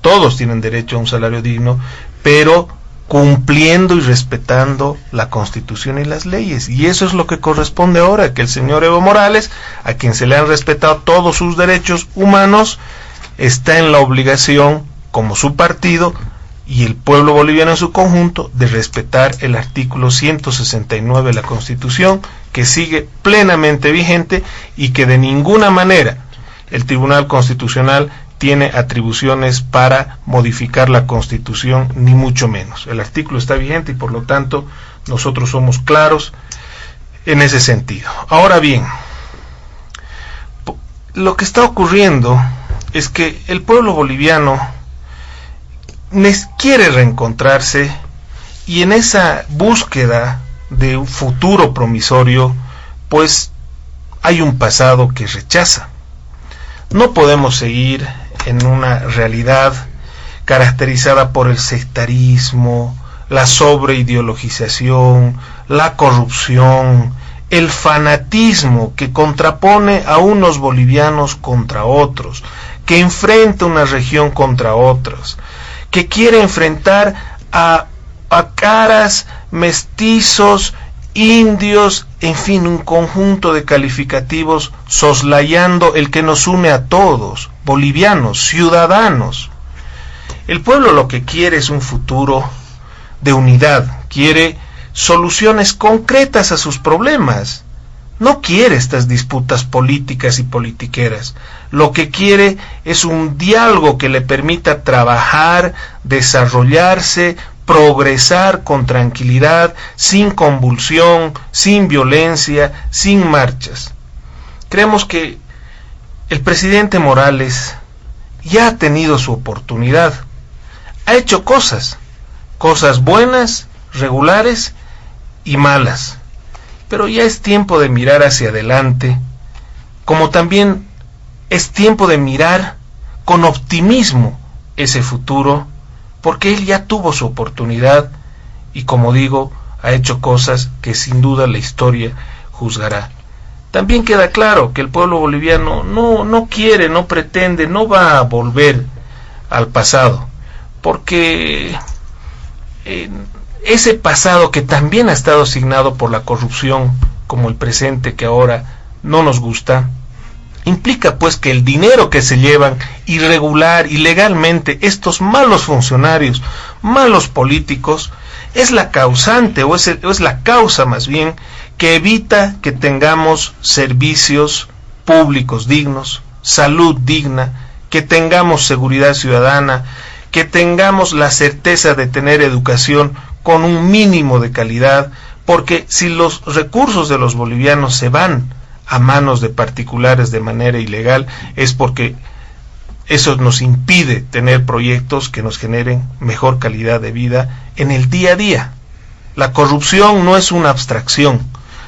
todos tienen derecho a un salario digno, pero cumpliendo y respetando la Constitución y las leyes, y eso es lo que corresponde ahora, que el señor Evo Morales, a quien se le han respetado todos sus derechos humanos, está en la obligación, como su partido, y el pueblo boliviano en su conjunto, de respetar el artículo 169 de la Constitución, que sigue plenamente vigente y que de ninguna manera el Tribunal Constitucional tiene atribuciones para modificar la Constitución, ni mucho menos. El artículo está vigente y por lo tanto nosotros somos claros en ese sentido. Ahora bien, lo que está ocurriendo es que el pueblo boliviano quiere reencontrarse, y en esa búsqueda de un futuro promisorio, pues hay un pasado que rechaza. No podemos seguir en una realidad caracterizada por el sectarismo, la sobreideologización, la corrupción, el fanatismo que contrapone a unos bolivianos contra otros, que enfrenta una región contra otras, que quiere enfrentar a caras, mestizos, indios, en fin, un conjunto de calificativos soslayando el que nos une a todos, bolivianos, ciudadanos. El pueblo lo que quiere es un futuro de unidad, quiere soluciones concretas a sus problemas, no quiere estas disputas políticas y politiqueras. Lo que quiere es un diálogo que le permita trabajar, desarrollarse, progresar con tranquilidad, sin convulsión, sin violencia, sin marchas. Creemos que el presidente Morales ya ha tenido su oportunidad, ha hecho cosas buenas, regulares y malas, pero ya es tiempo de mirar hacia adelante, como también es tiempo de mirar con optimismo ese futuro, porque él ya tuvo su oportunidad y, como digo, ha hecho cosas que sin duda la historia juzgará. También queda claro que el pueblo boliviano no quiere, no pretende, no va a volver al pasado, porque ese pasado que también ha estado signado por la corrupción, como el presente que ahora no nos gusta, implica pues que el dinero que se llevan irregular, ilegalmente, estos malos funcionarios, malos políticos, es la causante, o es la causa más bien, que evita que tengamos servicios públicos dignos, salud digna, que tengamos seguridad ciudadana, que tengamos la certeza de tener educación con un mínimo de calidad, porque si los recursos de los bolivianos se van a manos de particulares de manera ilegal, es porque eso nos impide tener proyectos que nos generen mejor calidad de vida en el día a día. La corrupción no es una abstracción,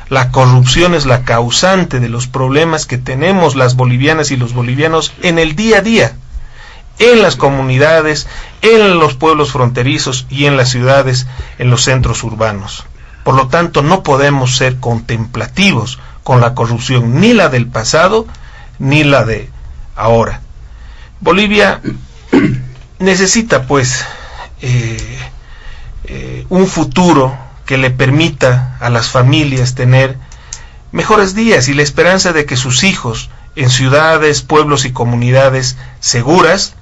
la corrupción es la causante de los problemas que tenemos las bolivianas y los bolivianos en el día a día, en las comunidades, en los pueblos fronterizos y en las ciudades, en los centros urbanos. Por lo tanto, no podemos ser contemplativos con la corrupción, ni la del pasado, ni la de ahora. Bolivia necesita, pues, un futuro que le permita a las familias tener mejores días y la esperanza de que sus hijos en ciudades, pueblos y comunidades seguras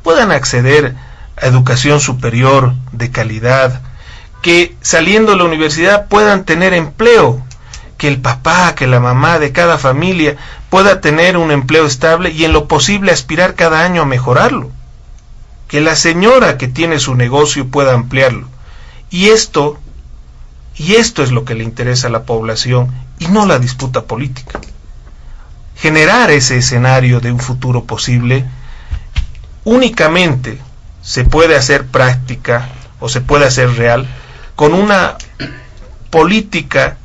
puedan acceder a educación superior de calidad, que saliendo de la universidad puedan tener empleo, que el papá, que la mamá de cada familia pueda tener un empleo estable y en lo posible aspirar cada año a mejorarlo, que la señora que tiene su negocio pueda ampliarlo. Y esto es lo que le interesa a la población y no la disputa política. Generar ese escenario de un futuro posible únicamente se puede hacer práctica o se puede hacer real con una política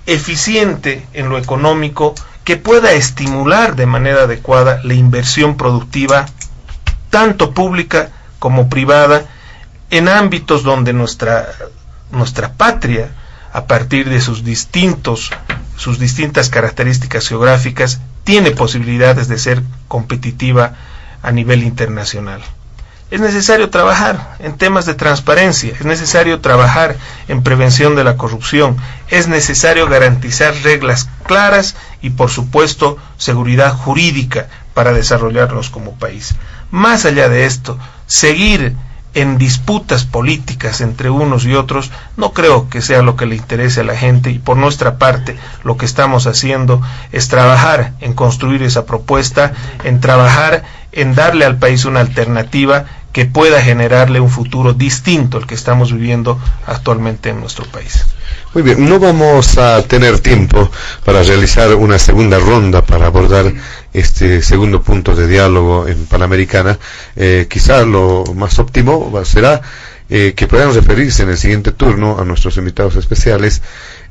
eficiente en lo económico que pueda estimular de manera adecuada la inversión productiva, tanto pública como privada, en ámbitos donde nuestra patria, a partir de sus distintas características geográficas, tiene posibilidades de ser competitiva a nivel internacional. Es necesario trabajar en temas de transparencia, es necesario trabajar en prevención de la corrupción, es necesario garantizar reglas claras y, por supuesto, seguridad jurídica para desarrollarnos como país. Más allá de esto, seguir en disputas políticas entre unos y otros no creo que sea lo que le interese a la gente, y por nuestra parte lo que estamos haciendo es trabajar en construir esa propuesta, en trabajar en darle al país una alternativa que pueda generarle un futuro distinto al que estamos viviendo actualmente en nuestro país. Muy bien, no vamos a tener tiempo para realizar una segunda ronda para abordar este segundo punto de diálogo en Panamericana. Quizá lo más óptimo será que puedan referirse en el siguiente turno a nuestros invitados especiales,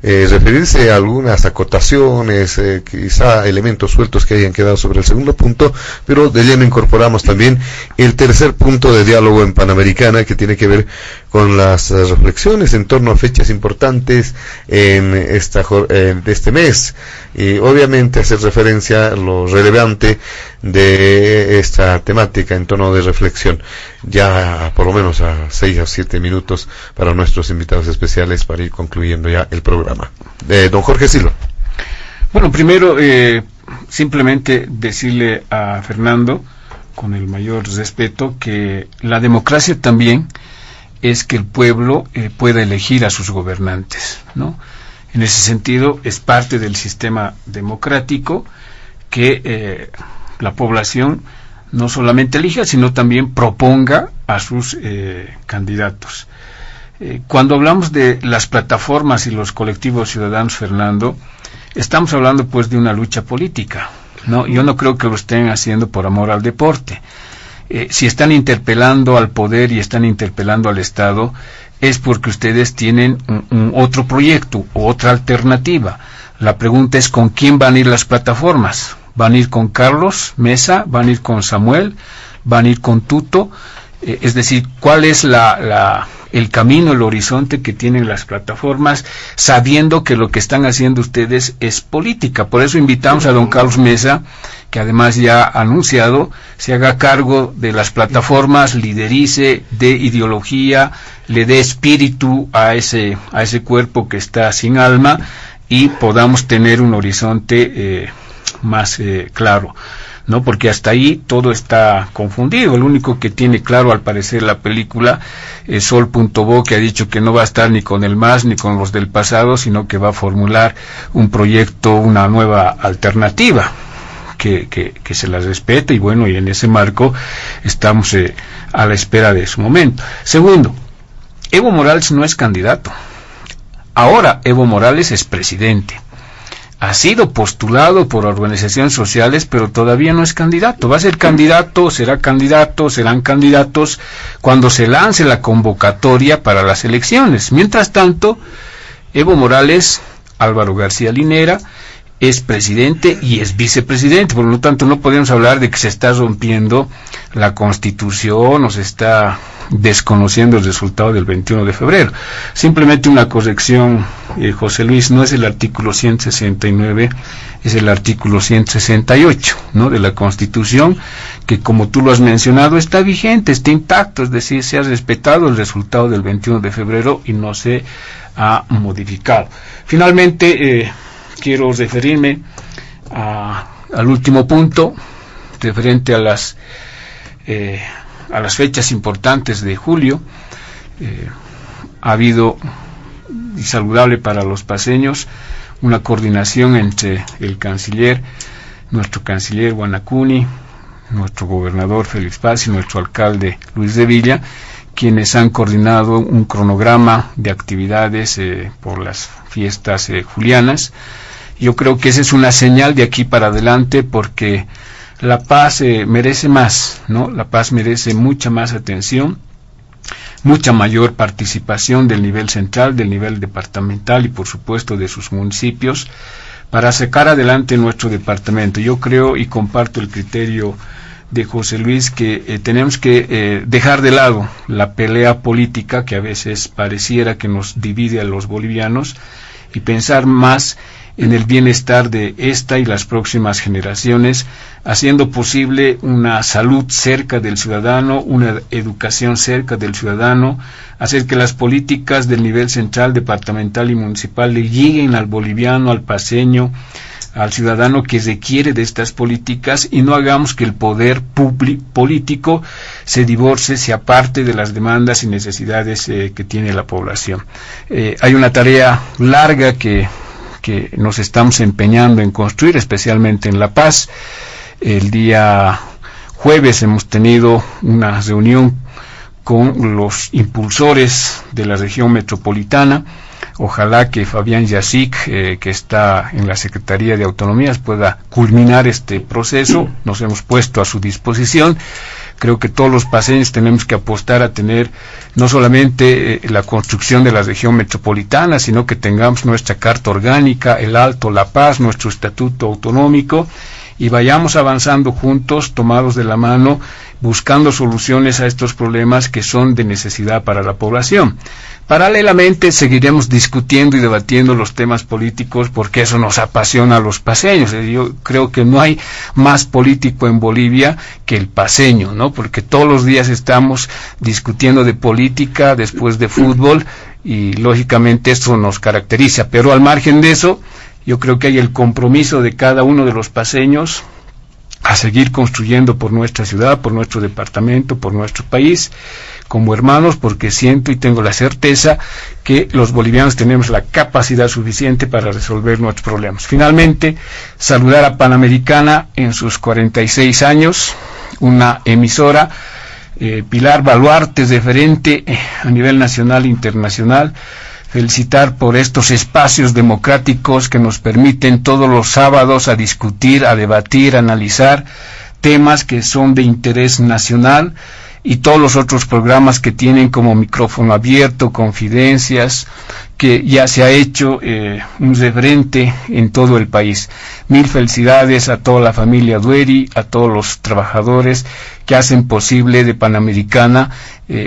referirse a algunas acotaciones, quizá elementos sueltos que hayan quedado sobre el segundo punto, pero de lleno incorporamos también el tercer punto de diálogo en Panamericana, que tiene que ver con las reflexiones en torno a fechas importantes en este mes, y obviamente hacer referencia a lo relevante de esta temática en tono de reflexión, ya por lo menos a 6 o 7 minutos para nuestros invitados especiales para ir concluyendo ya el programa. Don Jorge Silva. Bueno, primero simplemente decirle a Fernando, con el mayor respeto, que la democracia también es que el pueblo pueda elegir a sus gobernantes, ¿no? En ese sentido, es parte del sistema democrático que la población no solamente elija, sino también proponga a sus candidatos. Cuando hablamos de las plataformas y los colectivos ciudadanos, Fernando, estamos hablando pues de una lucha política, ¿no? Yo no creo que lo estén haciendo por amor al deporte. Si están interpelando al poder y están interpelando al Estado, es porque ustedes tienen un otro proyecto o otra alternativa. La pregunta es ¿con quién van a ir las plataformas? ¿Van a ir con Carlos Mesa? ¿Van a ir con Samuel? ¿Van a ir con Tuto? Es decir, ¿cuál es el camino, el horizonte que tienen las plataformas, sabiendo que lo que están haciendo ustedes es política? Por eso invitamos a don Carlos Mesa, que además ya ha anunciado, se haga cargo de las plataformas, liderice, dé ideología, le dé espíritu a ese cuerpo que está sin alma, y podamos tener un horizonte más claro. ¿no? Porque hasta ahí todo está confundido. El único que tiene claro, al parecer, la película es Sol.bo, que ha dicho que no va a estar ni con el MAS ni con los del pasado, sino que va a formular un proyecto, una nueva alternativa que se la respete, y bueno, y en ese marco estamos a la espera de su momento. Segundo, Evo Morales no es candidato. Ahora Evo Morales es presidente. Ha sido postulado por organizaciones sociales, pero todavía no es candidato. Va a ser candidato, serán candidatos cuando se lance la convocatoria para las elecciones. Mientras tanto, Evo Morales, Álvaro García Linera, es presidente y es vicepresidente. Por lo tanto, no podemos hablar de que se está rompiendo la Constitución o se está desconociendo el resultado del 21 de febrero. Simplemente una corrección, José Luis, no es el artículo 169, es el artículo 168, ¿no?, de la Constitución, que, como tú lo has mencionado, está vigente, está intacto, es decir, se ha respetado el resultado del 21 de febrero y no se ha modificado. Finalmente, quiero referirme al último punto, referente a las fechas importantes de julio. Ha habido, y saludable para los paceños, una coordinación entre el canciller, nuestro canciller Guanacuni, nuestro gobernador Félix Paz y nuestro alcalde Luis de Villa, quienes han coordinado un cronograma de actividades por las fiestas julianas. Yo creo que esa es una señal de aquí para adelante, porque La Paz merece más, ¿no? La Paz merece mucha más atención, mucha mayor participación del nivel central, del nivel departamental y por supuesto de sus municipios, para sacar adelante nuestro departamento. Yo creo y comparto el criterio de José Luis, que tenemos que dejar de lado la pelea política que a veces pareciera que nos divide a los bolivianos, y pensar más en el bienestar de esta y las próximas generaciones, haciendo posible una salud cerca del ciudadano, una educación cerca del ciudadano, hacer que las políticas del nivel central, departamental y municipal le lleguen al boliviano, al paceño, al ciudadano que requiere de estas políticas, y no hagamos que el poder político se divorcie, se aparte de las demandas y necesidades que tiene la población. Hay una tarea larga que nos estamos empeñando en construir, especialmente en La Paz. El día jueves hemos tenido una reunión con los impulsores de la región metropolitana. Ojalá que Fabián Yacic, que está en la Secretaría de Autonomías, pueda culminar este proceso. Nos hemos puesto a su disposición. Creo que todos los paceños tenemos que apostar a tener no solamente la construcción de la región metropolitana, sino que tengamos nuestra carta orgánica, el Alto, La Paz, nuestro estatuto autonómico, y vayamos avanzando juntos, tomados de la mano, buscando soluciones a estos problemas que son de necesidad para la población. Paralelamente seguiremos discutiendo y debatiendo los temas políticos, porque eso nos apasiona a los paceños. Yo creo que no hay más político en Bolivia que el paceño, ¿no? Porque todos los días estamos discutiendo de política, después de fútbol, y lógicamente esto nos caracteriza. Pero al margen de eso, yo creo que hay el compromiso de cada uno de los paceños a seguir construyendo por nuestra ciudad, por nuestro departamento, por nuestro país, como hermanos, porque siento y tengo la certeza que los bolivianos tenemos la capacidad suficiente para resolver nuestros problemas. Finalmente, saludar a Panamericana en sus 46 años, una emisora, pilar baluarte, referente a nivel nacional e internacional. Felicitar por estos espacios democráticos que nos permiten todos los sábados a discutir, a debatir, a analizar temas que son de interés nacional, y todos los otros programas que tienen como Micrófono Abierto, Confidencias, que ya se ha hecho un referente en todo el país. Mil felicidades a toda la familia Dueri, a todos los trabajadores que hacen posible de Panamericana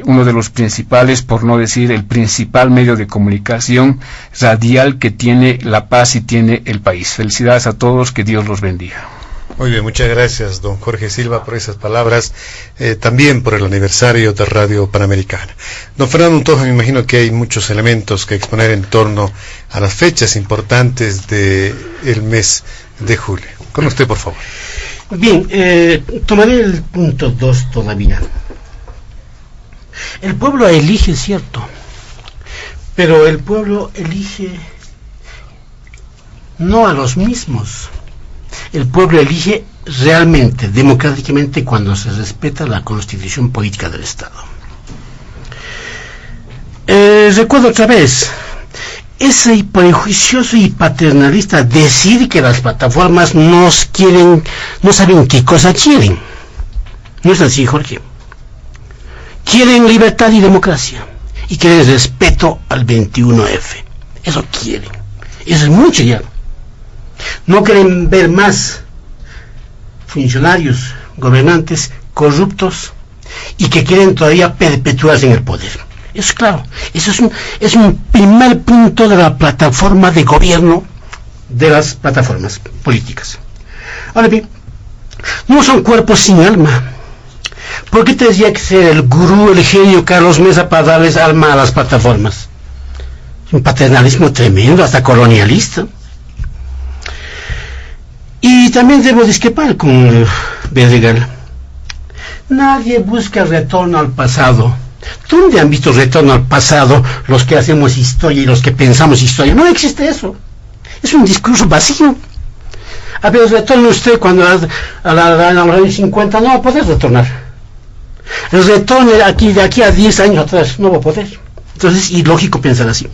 uno de los principales, por no decir el principal medio de comunicación radial que tiene La Paz y tiene el país. Felicidades a todos, que Dios los bendiga. Muy bien, muchas gracias, don Jorge Silva, por esas palabras, también por el aniversario de Radio Panamericana. Don Fernando Untoja, me imagino que hay muchos elementos que exponer en torno a las fechas importantes del mes de julio. Con usted, por favor. Bien, tomaré el punto 2 todavía. El pueblo elige, cierto, pero el pueblo elige no a los mismos. El pueblo elige realmente, democráticamente, cuando se respeta la constitución política del Estado. Recuerdo otra vez, ese prejuicioso y paternalista decir que las plataformas no saben qué cosa quieren. No es así, Jorge. Quieren libertad y democracia, y quieren respeto al 21F. Eso quieren. Eso es mucho ya. No quieren ver más funcionarios, gobernantes corruptos y que quieren todavía perpetuarse en el poder. Eso es claro. Eso es un primer punto de la plataforma de gobierno de las plataformas políticas. Ahora bien, no son cuerpos sin alma. ¿Por qué tendría que ser el gurú, el genio Carlos Mesa para darles alma a las plataformas? Es un paternalismo tremendo, hasta colonialista. Y también debo discrepar con Berregal. Nadie busca retorno al pasado. ¿Dónde han visto retorno al pasado los que hacemos historia y los que pensamos historia? No existe eso. Es un discurso vacío. A ver, retorne usted cuando a los años 50 no va a poder retornar. El retorno de aquí a 10 años atrás no va a poder. Entonces es ilógico pensar así.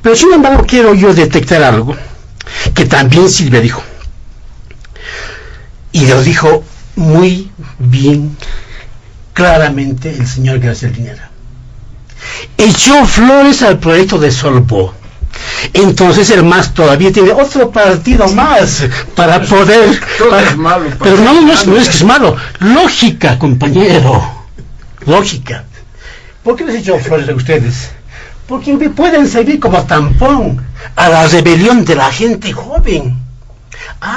Pero sin embargo quiero yo detectar algo que también Silvia dijo. Y lo dijo muy bien, claramente, el señor García Linera. Echó flores al proyecto de Solvó. Entonces el MAS todavía tiene otro partido más para poder... Es malo, pero no es que es malo. Lógica, compañero. Lógica. ¿Por qué les echó flores a ustedes? Porque pueden servir como tampón a la rebelión de la gente joven.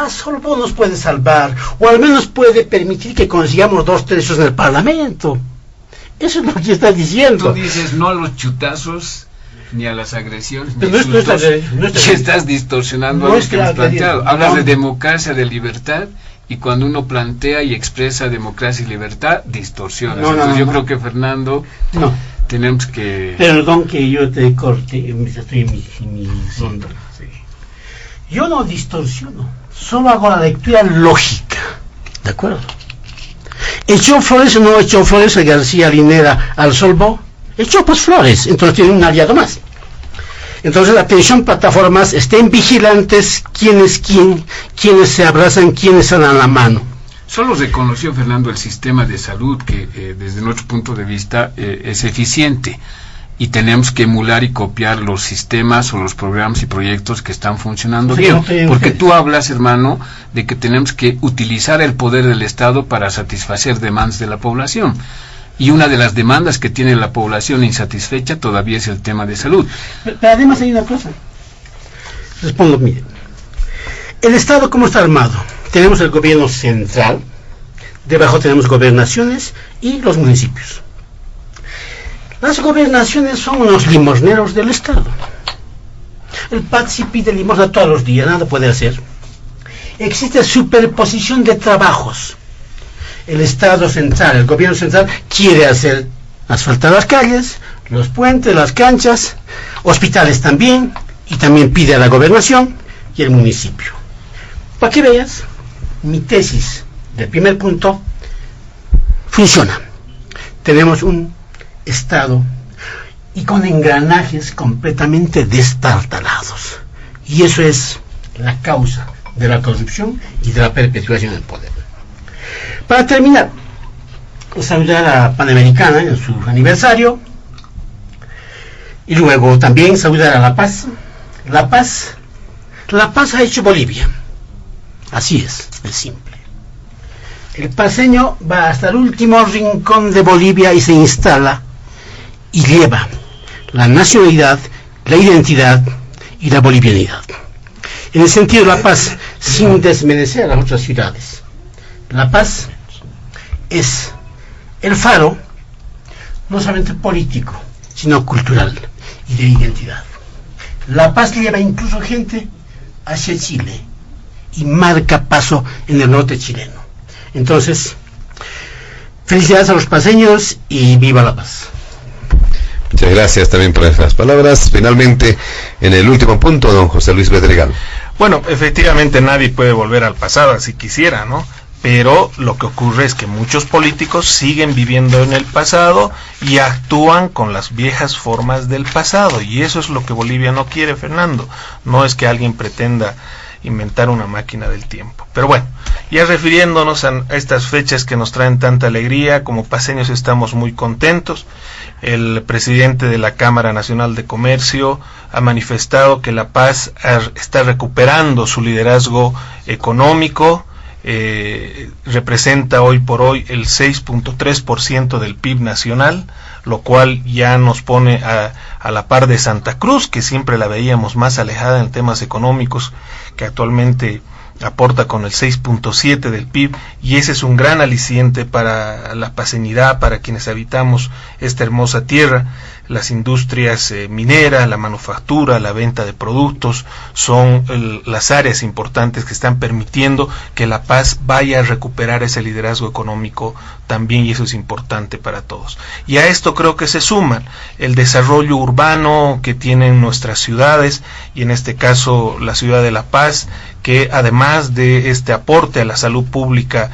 Solvó nos puede salvar, o al menos puede permitir que consigamos 2/3 en el Parlamento. Eso es lo que está diciendo. Tú dices no a los chutazos, ni a las agresiones, pero ni a sustos, y estás distorsionando lo que hemos planteado. Hablas de democracia, de libertad, y cuando uno plantea y expresa democracia y libertad, distorsionas. Entonces yo creo que, Fernando, tenemos que... Perdón que yo te corte, estoy en mi sonda. Sí. Yo no distorsiono, solo hago la lectura lógica, ¿de acuerdo? ¿Echó flores o no echó flores a García Linera al Solvó? Echó pues flores, entonces tiene un aliado más. Entonces, atención, plataformas, estén vigilantes quién es quién, quiénes se abrazan, quiénes se dan la mano. Solo reconoció, Fernando, el sistema de salud que desde nuestro punto de vista es eficiente, y tenemos que emular y copiar los sistemas o los programas y proyectos que están funcionando bien, porque tú hablas, hermano, de que tenemos que utilizar el poder del Estado para satisfacer demandas de la población, y una de las demandas que tiene la población insatisfecha todavía es el tema de salud. Pero además hay una cosa, respondo, mire, el Estado ¿cómo está armado? Tenemos el gobierno central, debajo tenemos gobernaciones y los municipios. Las gobernaciones son unos limosneros del Estado. El PATSI pide limosna todos los días, nada puede hacer. Existe superposición de trabajos. El Estado central, el gobierno central, quiere hacer asfaltar las calles, los puentes, las canchas, hospitales también, y también pide a la gobernación y el municipio. Para que veas, mi tesis del primer punto funciona. Tenemos un Estado y con engranajes completamente destartalados, y eso es la causa de la corrupción y de la perpetuación del poder. Para terminar, saludar a Panamericana en su aniversario, y luego también saludar a La Paz. La Paz ha hecho Bolivia, así es simple. El paseño va hasta el último rincón de Bolivia y se instala y lleva la nacionalidad, la identidad y la bolivianidad. En el sentido de La Paz, sin desmerecer a las otras ciudades, La Paz es el faro, no solamente político, sino cultural y de identidad. La Paz lleva incluso gente hacia Chile y marca paso en el norte chileno. Entonces, felicidades a los paseños y viva la paz. Muchas gracias también por esas palabras. Finalmente, en el último punto, don José Luis Bedregal. Bueno, efectivamente nadie puede volver al pasado, así quisiera, ¿no? Pero lo que ocurre es que muchos políticos siguen viviendo en el pasado y actúan con las viejas formas del pasado, y eso es lo que Bolivia no quiere, Fernando. No es que alguien pretenda inventar una máquina del tiempo. Pero bueno, ya refiriéndonos a estas fechas que nos traen tanta alegría, como paseños estamos muy contentos. El presidente de la Cámara Nacional de Comercio ha manifestado que La Paz está recuperando su liderazgo económico, representa hoy por hoy el 6.3% del PIB nacional, lo cual ya nos pone a la par de Santa Cruz, que siempre la veíamos más alejada en temas económicos, que actualmente aporta con el 6.7 del PIB, y ese es un gran aliciente para la paseñidad, para quienes habitamos esta hermosa tierra. Las industrias mineras, la manufactura, la venta de productos son las áreas importantes que están permitiendo que La Paz vaya a recuperar ese liderazgo económico también, y eso es importante para todos. Y a esto creo que se suma el desarrollo urbano que tienen nuestras ciudades, y en este caso la ciudad de La Paz, que además de este aporte a la salud pública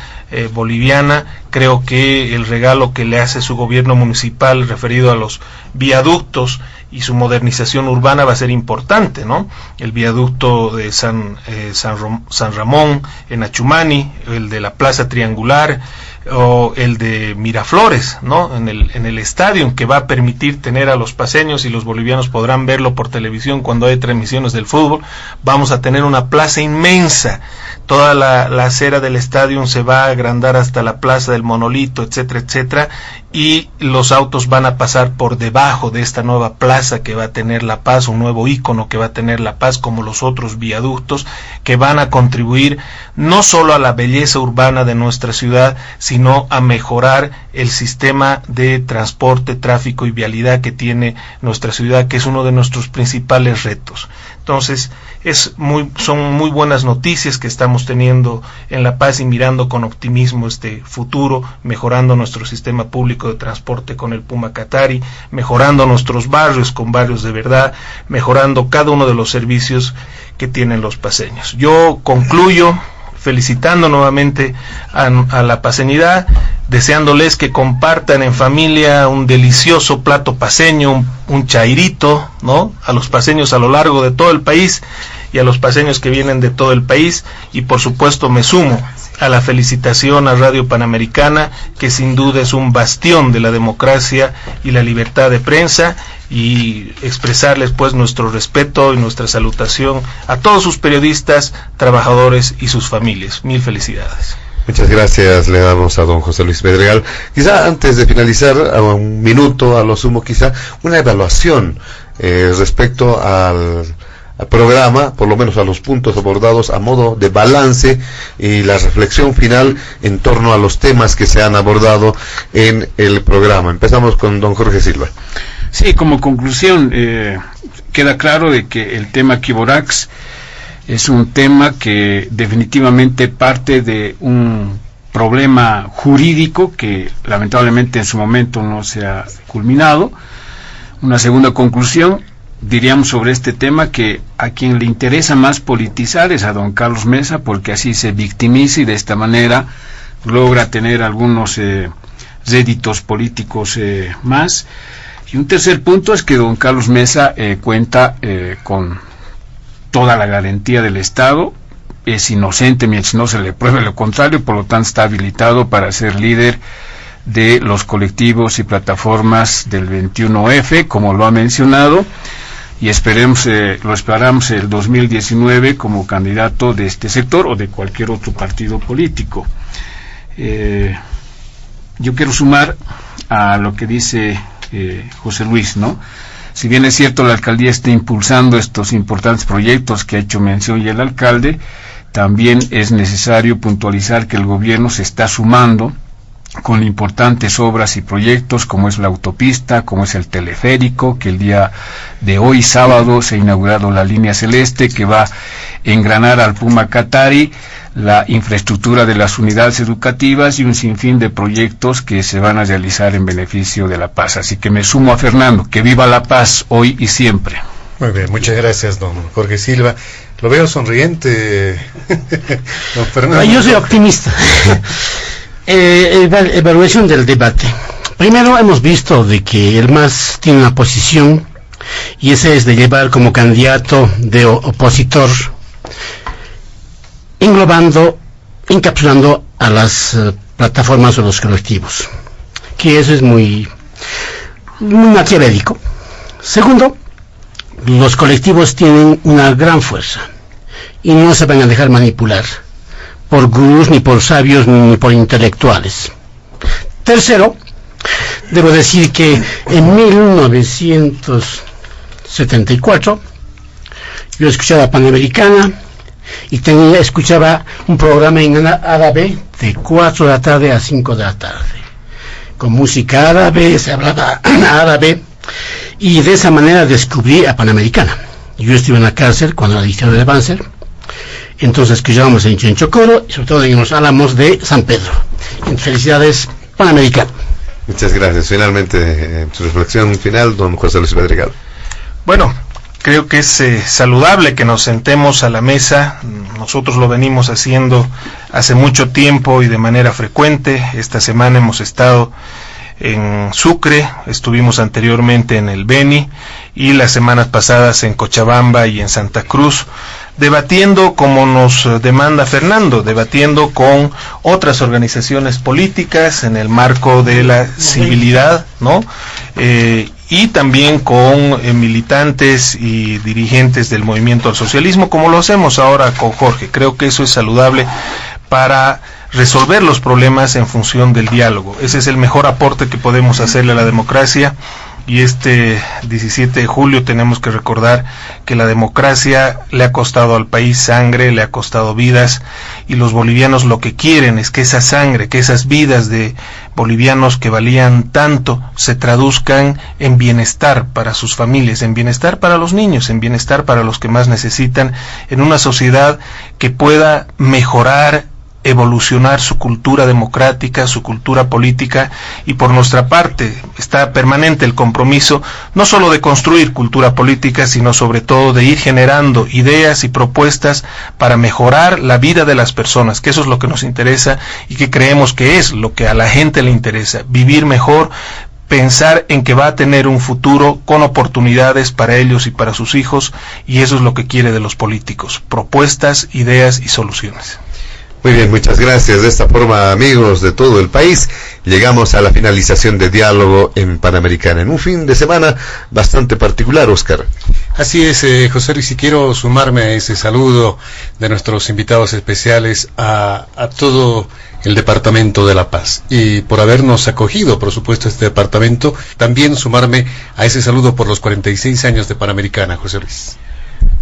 boliviana, creo que el regalo que le hace su gobierno municipal referido a los viaductos y su modernización urbana va a ser importante, ¿no? El viaducto de San Ramón en Achumani, el de la Plaza Triangular, o el de Miraflores, ¿no? En el estadio, que va a permitir tener a los paseños, y los bolivianos podrán verlo por televisión cuando hay transmisiones del fútbol. Vamos a tener una plaza inmensa, toda la acera del estadio se va a agrandar hasta la plaza del Monolito, etcétera, etcétera, y los autos van a pasar por debajo de esta nueva plaza que va a tener La Paz, un nuevo ícono que va a tener La Paz, como los otros viaductos, que van a contribuir no solo a la belleza urbana de nuestra ciudad, sino a mejorar el sistema de transporte, tráfico y vialidad que tiene nuestra ciudad, que es uno de nuestros principales retos. Entonces, son muy buenas noticias que estamos teniendo en La Paz, y mirando con optimismo este futuro, mejorando nuestro sistema público de transporte con el Puma Katari, mejorando nuestros barrios con barrios de verdad, mejorando cada uno de los servicios que tienen los paseños. Yo concluyo felicitando nuevamente a la paseñidad, deseándoles que compartan en familia un delicioso plato paseño, un chairito, ¿no? A los paseños a lo largo de todo el país, y a los paseños que vienen de todo el país, y por supuesto me sumo a la felicitación a Radio Panamericana, que sin duda es un bastión de la democracia y la libertad de prensa, y expresarles pues nuestro respeto y nuestra salutación a todos sus periodistas, trabajadores y sus familias. Mil felicidades. Muchas gracias le damos a don José Luis Bedregal. Quizá antes de finalizar, a un minuto a lo sumo, quizá una evaluación respecto al programa, por lo menos a los puntos abordados a modo de balance, y la reflexión final en torno a los temas que se han abordado en el programa. Empezamos con don Jorge Silva. Sí, como conclusión, queda claro de que el tema Quiborax es un tema que definitivamente parte de un problema jurídico que lamentablemente en su momento no se ha culminado. Una segunda conclusión, diríamos sobre este tema, que a quien le interesa más politizar es a don Carlos Mesa, porque así se victimiza y de esta manera logra tener algunos réditos políticos más. Y un tercer punto es que don Carlos Mesa cuenta con toda la garantía del Estado, es inocente mientras no se le pruebe lo contrario, por lo tanto está habilitado para ser líder de los colectivos y plataformas del 21F, como lo ha mencionado, y lo esperamos el 2019 como candidato de este sector o de cualquier otro partido político. Yo quiero sumar a lo que dice José Luis, ¿no? Si bien es cierto la alcaldía está impulsando estos importantes proyectos que ha hecho mención y el alcalde, también es necesario puntualizar que el gobierno se está sumando con importantes obras y proyectos como es la autopista, como es el teleférico, que el día de hoy, sábado, se ha inaugurado la línea celeste que va a engranar al Puma Katari, la infraestructura de las unidades educativas y un sinfín de proyectos que se van a realizar en beneficio de la paz. Así que me sumo a Fernando, que viva la paz hoy y siempre. Muy bien, muchas gracias, don Jorge Silva. Lo veo sonriente, don Fernando. Yo soy optimista. Evaluación del debate. Primero hemos visto de que el MAS tiene una posición, y esa es de llevar como candidato de opositor, englobando, encapsulando a las plataformas o los colectivos, que eso es muy maquiavélico. Segundo, los colectivos tienen una gran fuerza y no se van a dejar manipular por gurús, ni por sabios, ni por intelectuales. Tercero, debo decir que en 1974 yo escuchaba Panamericana y escuchaba un programa en árabe de 4 de la tarde a 5 de la tarde, con música árabe, se hablaba árabe, y de esa manera descubrí a Panamericana. Yo estuve en la cárcel cuando la dictadura de Banzer. Entonces escuchábamos en Chenchocoro y sobre todo en los álamos de San Pedro. Felicidades, Panamericano. Muchas gracias. Finalmente, su reflexión final, don José Luis Pedregal. Bueno, creo que es saludable que nos sentemos a la mesa. Nosotros lo venimos haciendo hace mucho tiempo y de manera frecuente. Esta semana hemos estado en Sucre, estuvimos anteriormente en el Beni y las semanas pasadas en Cochabamba y en Santa Cruz, debatiendo como nos demanda Fernando, debatiendo con otras organizaciones políticas en el marco de la civilidad, ¿no? Y también con militantes y dirigentes del movimiento al socialismo, como lo hacemos ahora con Jorge. Creo que eso es saludable para resolver los problemas en función del diálogo. Ese es el mejor aporte que podemos hacerle a la democracia. Y este 17 de julio tenemos que recordar que la democracia le ha costado al país sangre, le ha costado vidas, y los bolivianos lo que quieren es que esa sangre, que esas vidas de bolivianos que valían tanto se traduzcan en bienestar para sus familias, en bienestar para los niños, en bienestar para los que más necesitan, en una sociedad que pueda mejorar, evolucionar su cultura democrática, su cultura política, y por nuestra parte está permanente el compromiso no solo de construir cultura política, sino sobre todo de ir generando ideas y propuestas para mejorar la vida de las personas, que eso es lo que nos interesa y que creemos que es lo que a la gente le interesa, vivir mejor, pensar en que va a tener un futuro con oportunidades para ellos y para sus hijos, y eso es lo que quiere de los políticos, propuestas, ideas y soluciones. Muy bien, muchas gracias. De esta forma, amigos de todo el país, llegamos a la finalización de Diálogo en Panamericana, en un fin de semana bastante particular, Óscar. Así es, José Luis, y quiero sumarme a ese saludo de nuestros invitados especiales a todo el Departamento de La Paz, y por habernos acogido, por supuesto, este departamento, también sumarme a ese saludo por los 46 años de Panamericana, José Luis.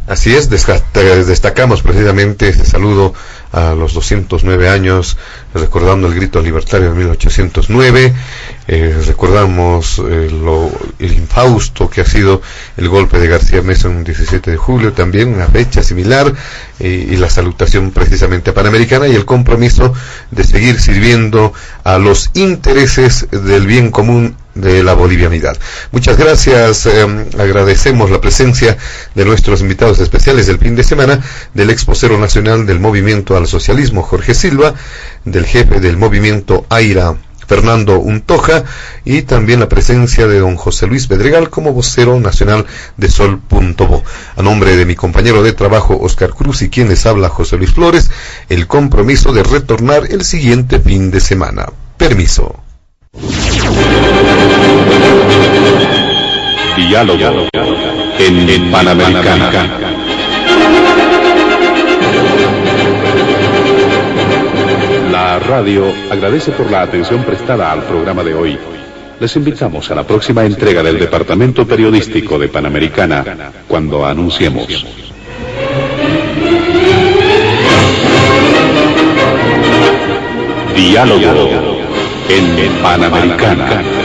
Así es, destacamos precisamente ese saludo a los 209 años, recordando el grito libertario de 1809, recordamos el infausto que ha sido el golpe de García Meza en un 17 de julio, también una fecha similar, y la salutación precisamente a Panamericana y el compromiso de seguir sirviendo a los intereses del bien común de la bolivianidad. Muchas gracias, agradecemos la presencia de nuestros invitados especiales del fin de semana, del ex vocero nacional del Movimiento al Socialismo, Jorge Silva, del jefe del Movimiento AIRA, Fernando Untoja, y también la presencia de don José Luis Pedregal como vocero nacional de Sol.bo. A nombre de mi compañero de trabajo Óscar Cruz y quien les habla José Luis Flores, el compromiso de retornar el siguiente fin de semana. Permiso. Diálogo en Panamericana. La radio agradece por la atención prestada al programa de hoy. Les invitamos a la próxima entrega del Departamento Periodístico de Panamericana, cuando anunciemos. Diálogo en Panamericana.